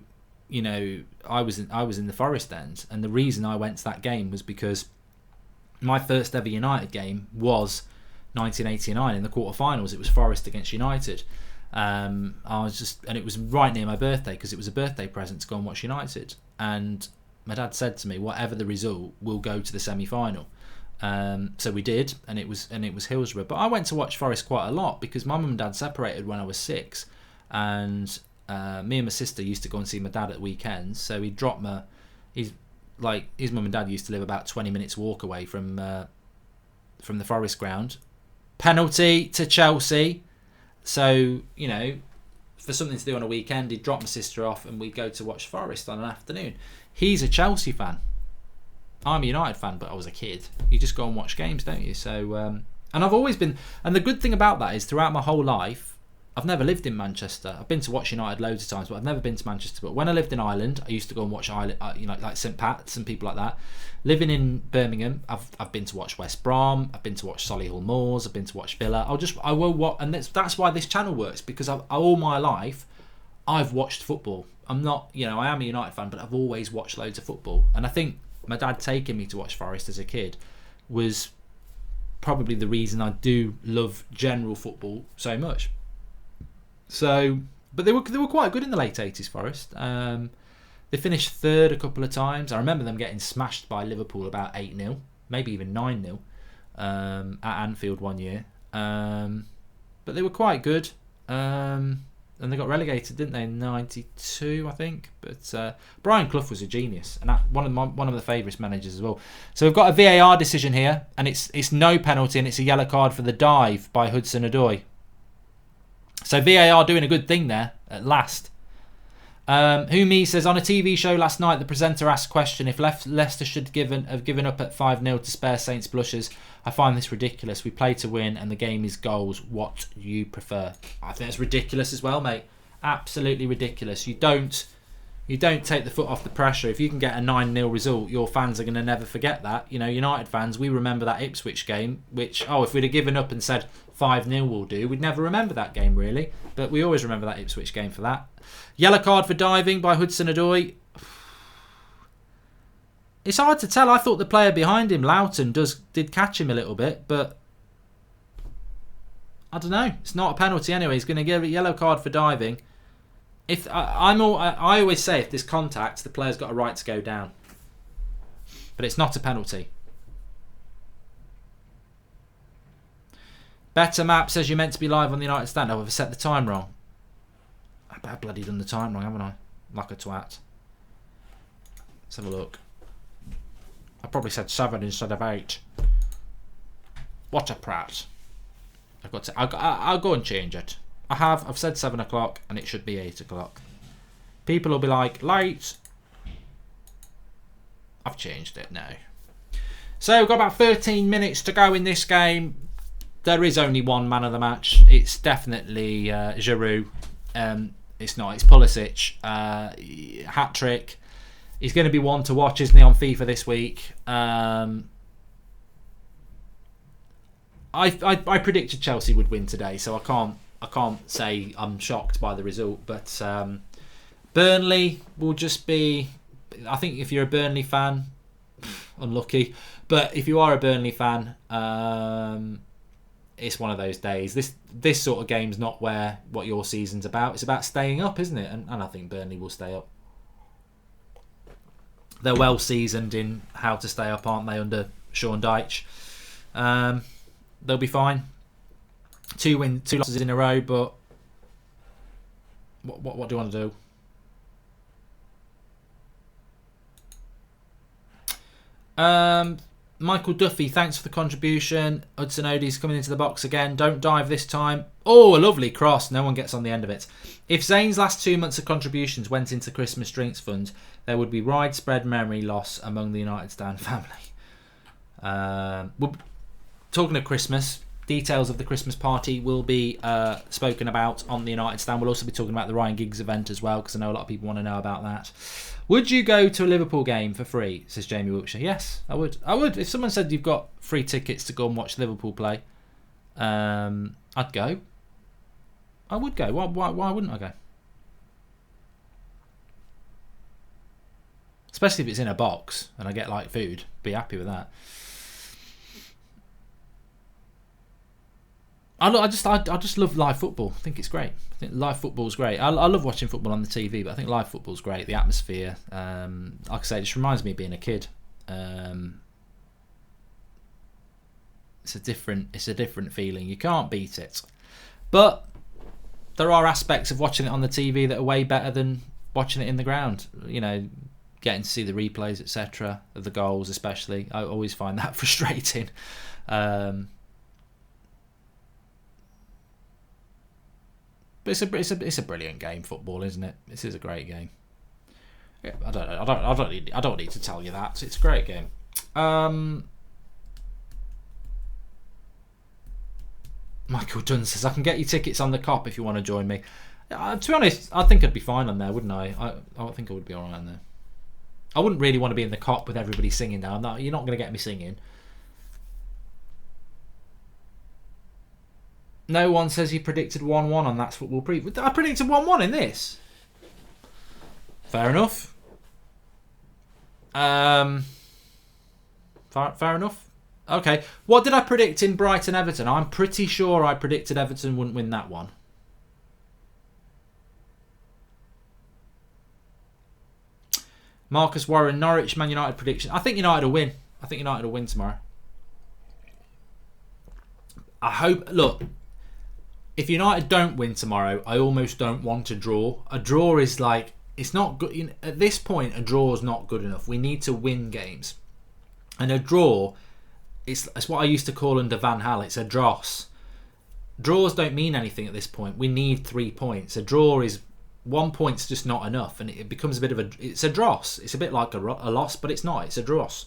you know, I was in the Forest end, and the reason I went to that game was because my first ever United game was 1989 in the quarterfinals. It was Forest against United. And it was right near my birthday because it was a birthday present to go and watch United. And my dad said to me, whatever the result, we'll go to the semi-final. So we did, and it was Hillsborough. But I went to watch Forest quite a lot because my mum and dad separated when I was 6, and me and my sister used to go and see my dad at weekends. So he'd drop my, his mum and dad used to live about 20 minutes walk away from the Forest ground. Penalty to Chelsea. So, you know, for something to do on a weekend, he'd drop my sister off and we'd go to watch Forest on an afternoon. He's a Chelsea fan. I'm a United fan, but I was a kid. You just go and watch games, don't you? So, and I've always been... And the good thing about that is throughout my whole life, I've never lived in Manchester. I've been to watch United loads of times, but I've never been to Manchester. But when I lived in Ireland, I used to go and watch Ireland, like St Pat's and people like that. Living in Birmingham, I've been to watch West Brom. I've been to watch Solihull Moors. I've been to watch Villa. I will watch, and that's why this channel works, because all my life I've watched football. I'm not, I am a United fan, but I've always watched loads of football. And I think my dad taking me to watch Forest as a kid was probably the reason I do love general football so much. So, but they were quite good in the late 80s, Forest. They finished third a couple of times. I remember them getting smashed by Liverpool about 8-0, maybe even 9-0 at Anfield one year. But they were quite good. And they got relegated, didn't they, in 92, I think. But Brian Clough was a genius, and one of the favourite managers as well. So we've got a VAR decision here, and it's no penalty, and it's a yellow card for the dive by Hudson-Odoi. So VAR doing a good thing there at last. Humi says, on a TV show last night, the presenter asked a question, if Leicester should have given up at 5-0 to spare Saints blushes. I find this ridiculous. We play to win and the game is goals. What do you prefer? I think it's ridiculous as well, mate. Absolutely ridiculous. You don't take the foot off the pressure. If you can get a 9-0 result, your fans are going to never forget that. United fans, we remember that Ipswich game, which, if we'd have given up and said 5-0 will do, we'd never remember that game, really. But we always remember that Ipswich game for that. Yellow card for diving by Hudson-Odoi. It's hard to tell. I thought the player behind him, Loughton, did catch him a little bit, but I don't know. It's not a penalty anyway. He's going to get a yellow card for diving. I always say if there's contact, the player's got a right to go down. But it's not a penalty. Better Map says you're meant to be live on the United stand. I've set the time wrong. I've bloody done the time wrong, haven't I? Like a twat. Let's have a look. I probably said 7 instead of 8. What a prat. I'll go and change it. I've said 7 o'clock and it should be 8 o'clock. People will be like, late. I've changed it now. So we've got about 13 minutes to go in this game. There is only one man of the match. It's definitely Giroud. It's not. It's Pulisic. Hat trick. He's going to be one to watch, isn't he, on FIFA this week? I predicted Chelsea would win today, so I can't say I'm shocked by the result. But Burnley will just be... I think if you're a Burnley fan, unlucky. But if you are a Burnley fan, it's one of those days. This sort of game's not what your season's about. It's about staying up, isn't it? And I think Burnley will stay up. They're well seasoned in how to stay up, aren't they, under Sean Dyche? They'll be fine. 2 losses in a row, but what do you want to do? Michael Duffy, thanks for the contribution. Hudson Odie's coming into the box again. Don't dive this time. Oh, a lovely cross. No one gets on the end of it. If Zane's last 2 months of contributions went into Christmas drinks fund, there would be widespread memory loss among the United Stand family. We're talking of Christmas, details of the Christmas party will be spoken about on the United Stand. We'll also be talking about the Ryan Giggs event as well, because I know a lot of people want to know about that. Would you go to a Liverpool game for free, says Jamie Wiltshire? Yes, I would. If someone said you've got free tickets to go and watch Liverpool play, I'd go. I would go. Why wouldn't I go? Especially if it's in a box and I get like food. Be happy with that. I just love live football. I think it's great. I think live football's great. I love watching football on the TV, but I think live football's great. The atmosphere, like I say, it just reminds me of being a kid. It's a different feeling. You can't beat it. But there are aspects of watching it on the TV that are way better than watching it in the ground. You know, getting to see the replays, etc., of the goals, especially. I always find that frustrating. But it's a brilliant game, football, isn't it? This is a great game. Yeah, I don't need to tell you that. It's a great game. Michael Dunn says, I can get you tickets on the Cop if you want to join me. To be honest, I think I'd be fine on there, wouldn't I? I think I would be alright on there. I wouldn't really want to be in the Cop with everybody singing down. You're not going to get me singing. No one says he predicted 1-1 on That's Football Preview. I predicted 1-1 in this. Fair enough. Fair enough. Okay. What did I predict in Brighton Everton? I'm pretty sure I predicted Everton wouldn't win that one. Marcus Warren, Norwich, Man United prediction. I think United will win. I think United will win tomorrow. I hope... Look... If United don't win tomorrow, I almost don't want a draw. A draw is like, it's not good. At this point, a draw is not good enough. We need to win games. And a draw, it's what I used to call under Van Gaal, it's a dross. Draws don't mean anything at this point. We need 3 points. A draw is 1 point's just not enough, and it becomes a bit of a, it's a dross. It's a bit like a loss, but it's not. It's a dross.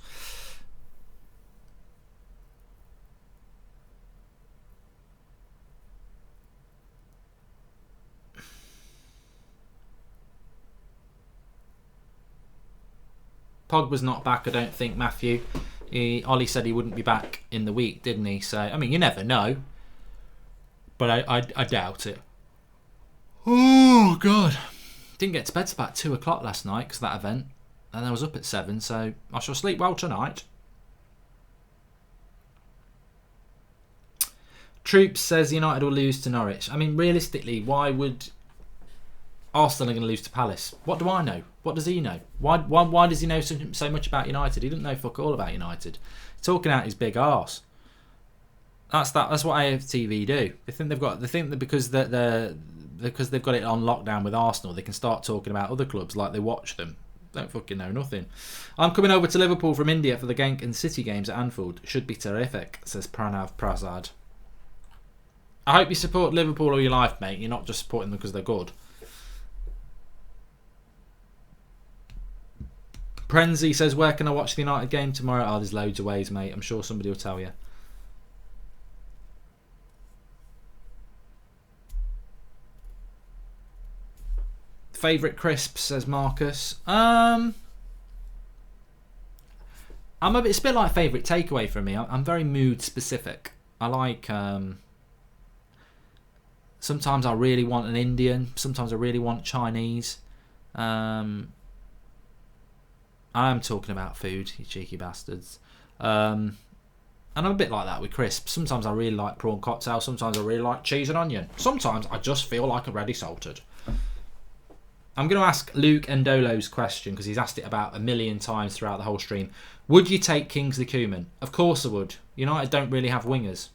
Pogba's not back, I don't think, Matthew. Ollie said he wouldn't be back in the week, didn't he? So, I mean, you never know. But I doubt it. Oh, God. Didn't get to bed till about 2 o'clock last night because of that event. And I was up at 7, so I shall sleep well tonight. Troops says United will lose to Norwich. I mean, realistically, why would... Arsenal are going to lose to Palace. What do I know? What does he know? Why does he know so much about United? He doesn't know fuck all about United. He's talking out his big arse. That's what AFTV do. They think that because they've got it on lockdown with Arsenal, they can start talking about other clubs like they watch them. Don't fucking know nothing. I'm coming over to Liverpool from India for the Genk and City games at Anfield. Should be terrific, says Pranav Prasad. I hope you support Liverpool all your life, mate. You're not just supporting them because they're good. Prenzy says, where can I watch the United game tomorrow? Oh, there's loads of ways, mate. I'm sure somebody will tell you. Favourite crisps, says Marcus. It's a bit like favourite takeaway for me. I'm very mood specific. I like... sometimes I really want an Indian. Sometimes I really want Chinese. I am talking about food, you cheeky bastards. And I'm a bit like that with crisps. Sometimes I really like prawn cocktail. Sometimes I really like cheese and onion. Sometimes I just feel like a ready salted. I'm going to ask Luke Ndolo's question because he's asked it about 1 million times throughout the whole stream. Would you take Kingsley Coman? Of course I would. United don't really have wingers.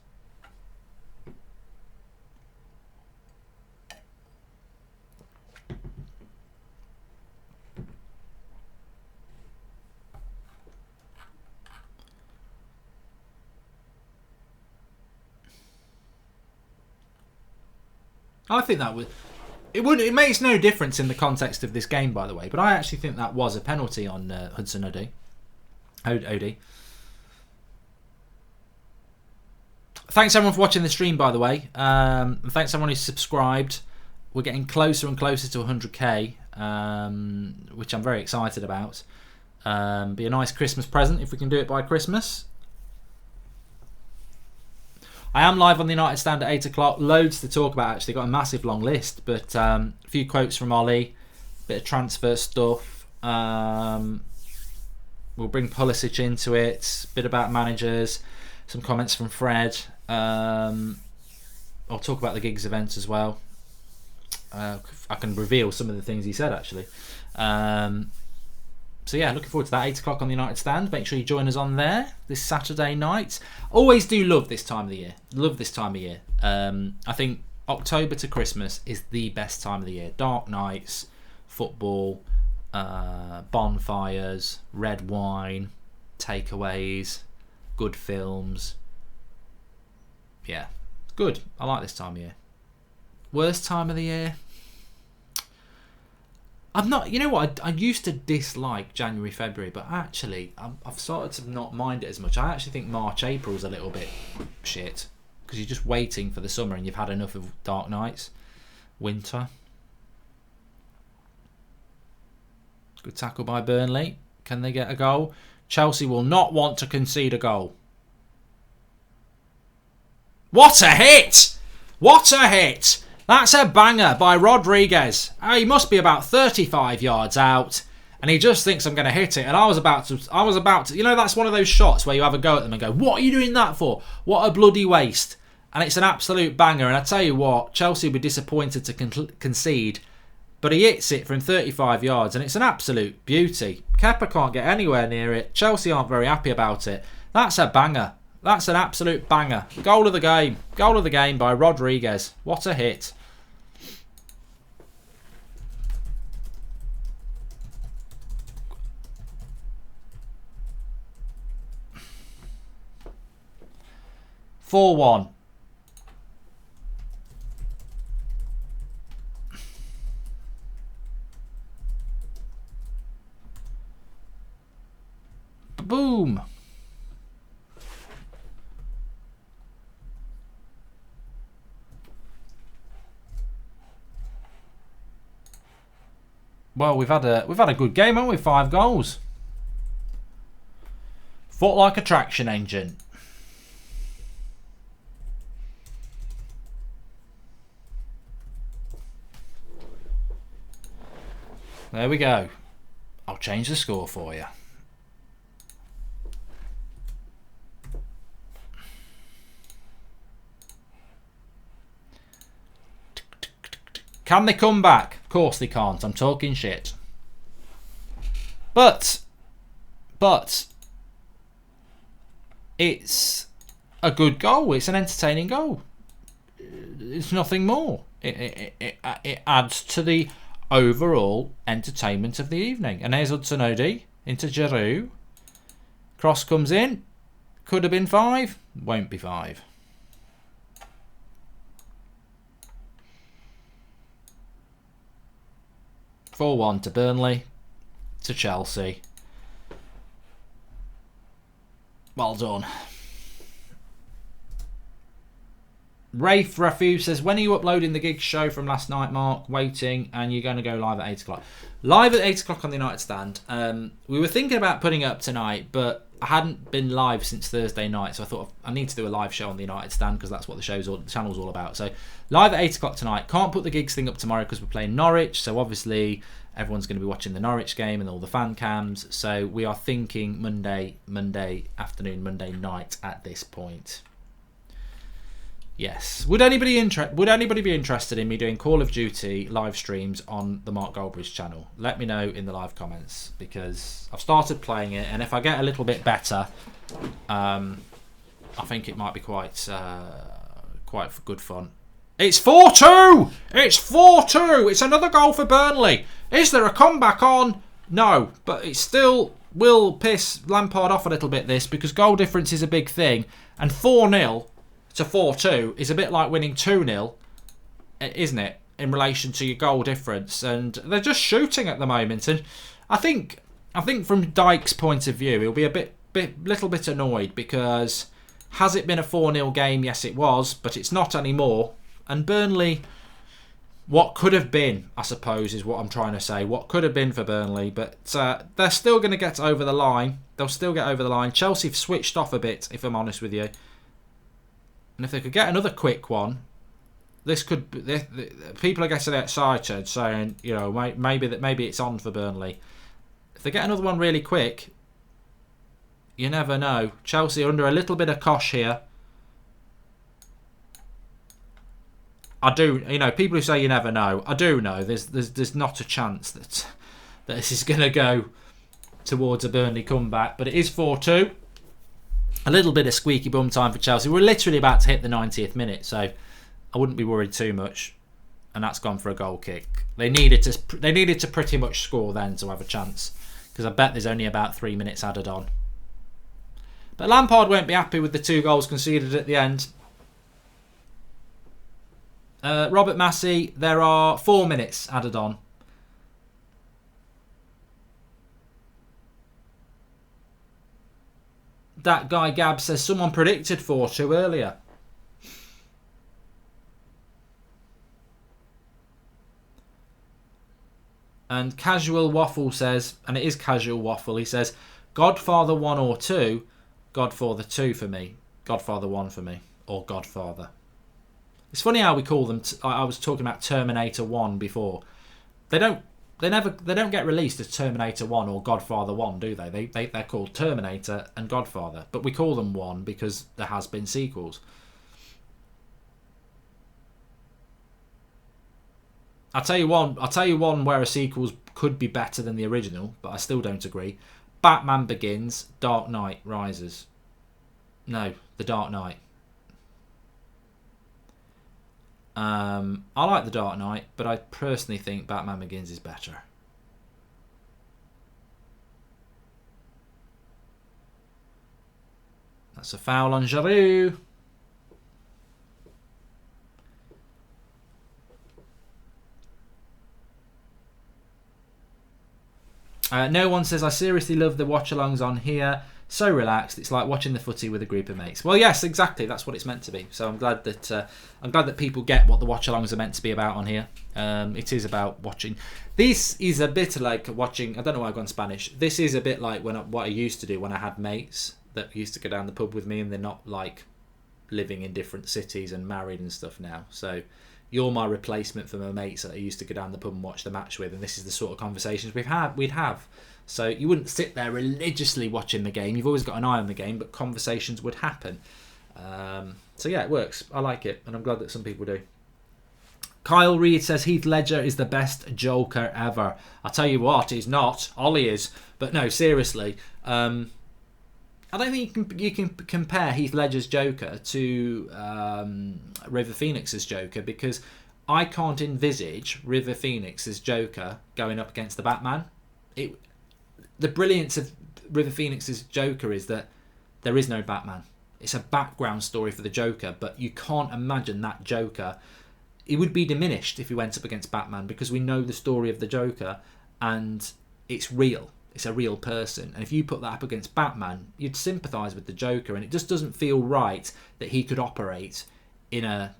I think that would... It makes no difference in the context of this game, by the way, but I actually think that was a penalty on Hudson Odoi. Thanks everyone for watching the stream, by the way. Thanks everyone who's subscribed. We're getting closer and closer to 100k, which I'm very excited about. Be a nice Christmas present if we can do it by Christmas. I am live on the United Stand at 8 o'clock. Loads to talk about, actually. Got a massive long list, but a few quotes from Ollie, bit of transfer stuff. We'll bring Pulisic into it, bit about managers, some comments from Fred. I'll talk about the gigs events as well. I can reveal some of the things he said, actually. So yeah, looking forward to that. 8 o'clock on the United Stand. Make sure you join us on there this Saturday night. Always do love this time of the year. Love this time of year. I think October to Christmas is the best time of the year. Dark nights, football, bonfires, red wine, takeaways, good films. Yeah, it's good. I like this time of year. Worst time of the year? I'm not, you know what, I used to dislike January, February, but actually I've started to not mind it as much. I actually think March, April's a little bit shit because you're just waiting for the summer and you've had enough of dark nights. Winter. Good tackle by Burnley. Can they get a goal? Chelsea will not want to concede a goal. What a hit! What a hit! That's a banger by Rodriguez. He must be about 35 yards out, and he just thinks I'm going to hit it. And I was about to. You know, that's one of those shots where you have a go at them and go, "What are you doing that for? What a bloody waste!" And it's an absolute banger. And I tell you what, Chelsea will be disappointed to concede, but he hits it from 35 yards, and it's an absolute beauty. Kepa can't get anywhere near it. Chelsea aren't very happy about it. That's a banger. That's an absolute banger. Goal of the game. Goal of the game by Rodriguez. What a hit. (4-1). Boom. Well, we've had a good game, haven't we? 5 goals. Fought like a traction engine. There we go. I'll change the score for you. Can they come back? Of course they can't. I'm talking shit. But it's a good goal. It's an entertaining goal. It's nothing more. It adds to the overall entertainment of the evening. And there's Hudson Odoi into Giroud. Cross comes in. Could have been 5. Won't be 5. (4-1) to Burnley, to Chelsea. Well done. Rafe Rafu says, when are you uploading the gig show from last night, Mark? Waiting, and you're going to go live at 8 o'clock. Live at 8 o'clock on the United Stand. We were thinking about putting it up tonight, but I hadn't been live since Thursday night, so I thought I need to do a live show on the United Stand because that's what the channel's all about. So live at 8 o'clock tonight. Can't put the gigs thing up tomorrow because we're playing Norwich, so obviously Everyone's going to be watching the Norwich game and all the fan cams. So we are thinking Monday afternoon, Monday night at this point. Yes. Would anybody be interested in me doing Call of Duty live streams on the Mark Goldbridge channel? Let me know in the live comments, because I've started playing it, and if I get a little bit better, I think it might be quite good fun. It's 4-2! It's 4-2! It's another goal for Burnley. Is there a comeback on? No, but it still will piss Lampard off a little bit, this, because goal difference is a big thing, and 4-0 to 4-2 is a bit like winning 2-0, isn't it, in relation to your goal difference? And they're just shooting at the moment, and I think from Dyke's point of view, he'll be a little bit annoyed, because has it been a 4-0 game? Yes, it was, but it's not anymore. And Burnley, what could have been, I suppose, is what I'm trying to say. What could have been for Burnley, but they're still going to get over the line. They'll still get over the line. Chelsea have switched off a bit, if I'm honest with you. And if they could get another quick one, this could be, people are getting excited, saying, you know, maybe it's on for Burnley. If they get another one really quick, you never know. Chelsea are under a little bit of cosh here. I do, you know, people who say you never know, I do know there's not a chance that this is going to go towards a Burnley comeback, but it is 4-2. A little bit of squeaky bum time for Chelsea. We're literally about to hit the 90th minute, so I wouldn't be worried too much. And that's gone for a goal kick. They needed to pretty much score then to have a chance, because I bet there's only about 3 minutes added on. But Lampard won't be happy with the 2 goals conceded at the end. Robert Massey, there are 4 minutes added on. That guy Gab says someone predicted 4-2 earlier. And Casual Waffle says, and it is Casual Waffle, he says, Godfather 1 or 2, Godfather 2 for me, Godfather 1 for me, or Godfather. It's funny how we call them. I was talking about Terminator 1 before. They don't get released as Terminator 1 or Godfather 1, do they? They're called Terminator and Godfather, but we call them 1 because there has been sequels. I'll tell you one where a sequel could be better than the original, but I still don't agree. Batman Begins, Dark Knight Rises. No, The Dark Knight. I like The Dark Knight, but I personally think Batman Begins is better. That's a foul on Giroud. No one says, I seriously love the watch-alongs on here. So relaxed. It's like watching the footy with a group of mates. Well, yes, exactly. That's what it's meant to be. So I'm glad that people get what the watch-alongs are meant to be about on here. It is about watching. This is a bit like watching. I don't know why I've gone Spanish. This is a bit like what I used to do when I had mates that used to go down the pub with me, and they're not like living in different cities and married and stuff now. So you're my replacement for my mates that I used to go down the pub and watch the match with, and this is the sort of conversations we'd have. So you wouldn't sit there religiously watching the game. You've always got an eye on the game, but conversations would happen. So yeah, it works. I like it, and I'm glad that some people do. Kyle Reed says Heath Ledger is the best Joker ever. I'll tell you what, he's not. Ollie is. But no, seriously. I don't think you can compare Heath Ledger's Joker to River Phoenix's Joker, because I can't envisage River Phoenix's Joker going up against the Batman. The brilliance of River Phoenix's Joker is that there is no Batman. It's a background story for the Joker, but you can't imagine that Joker. It would be diminished if he went up against Batman, because we know the story of the Joker and it's real. It's a real person. And if you put that up against Batman, you'd sympathise with the Joker, and it just doesn't feel right that he could operate in a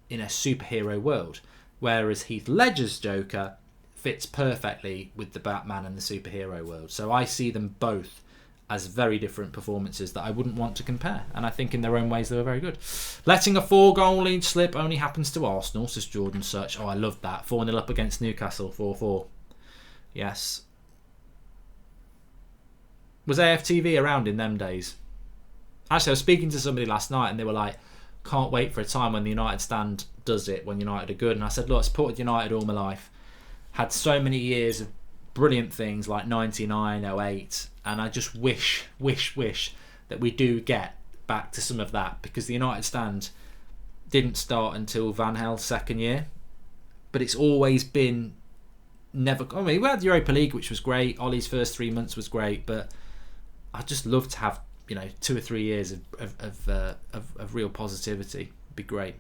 superhero world. Whereas Heath Ledger's Joker fits perfectly with the Batman and the superhero world. So I see them both as very different performances that I wouldn't want to compare. And I think in their own ways they were very good. Letting a 4-goal lead slip only happens to Arsenal, says Jordan Such. Oh, I loved that. 4-0 up against Newcastle, 4-4. Yes. Was AFTV around in them days? Actually, I was speaking to somebody last night and they were like, can't wait for a time when the United stand does it, when United are good. And I said, look, I supported United all my life. Had so many years of brilliant things like 99, 08. And I just wish that we do get back to some of that, because the United stand didn't start until Van Gaal's second year. But it's always been never... I mean, we had the Europa League, which was great. Ollie's first 3 months was great. But I'd just love to have, 2 or 3 years of real positivity. It'd be great.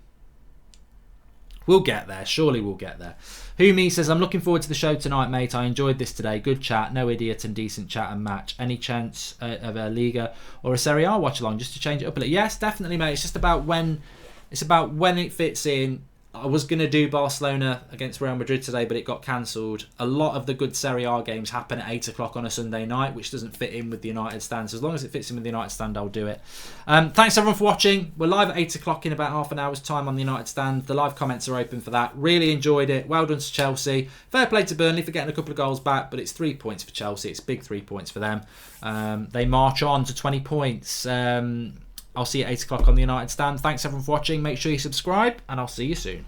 We'll get there. Surely we'll get there. Humi says, I'm looking forward to the show tonight, mate. I enjoyed this today. Good chat. No idiot and decent chat and match. Any chance of a Liga or a Serie A watch along just to change it up a little? Yes, definitely, mate. It's just about when it fits in. I was going to do Barcelona against Real Madrid today, but it got cancelled. A lot of the good Serie A games happen at 8 o'clock on a Sunday night, which doesn't fit in with the United stand. So as long as it fits in with the United stand, I'll do it. Thanks everyone for watching. We're live at 8 o'clock in about half an hour's time on the United stand. The live comments are open for that. Really enjoyed it. Well done to Chelsea. Fair play to Burnley for getting a couple of goals back, but it's 3 points for Chelsea. It's big 3 points for them. They march on to 20 points. I'll see you at 8 o'clock on the United stand. Thanks everyone for watching. Make sure you subscribe, and I'll see you soon.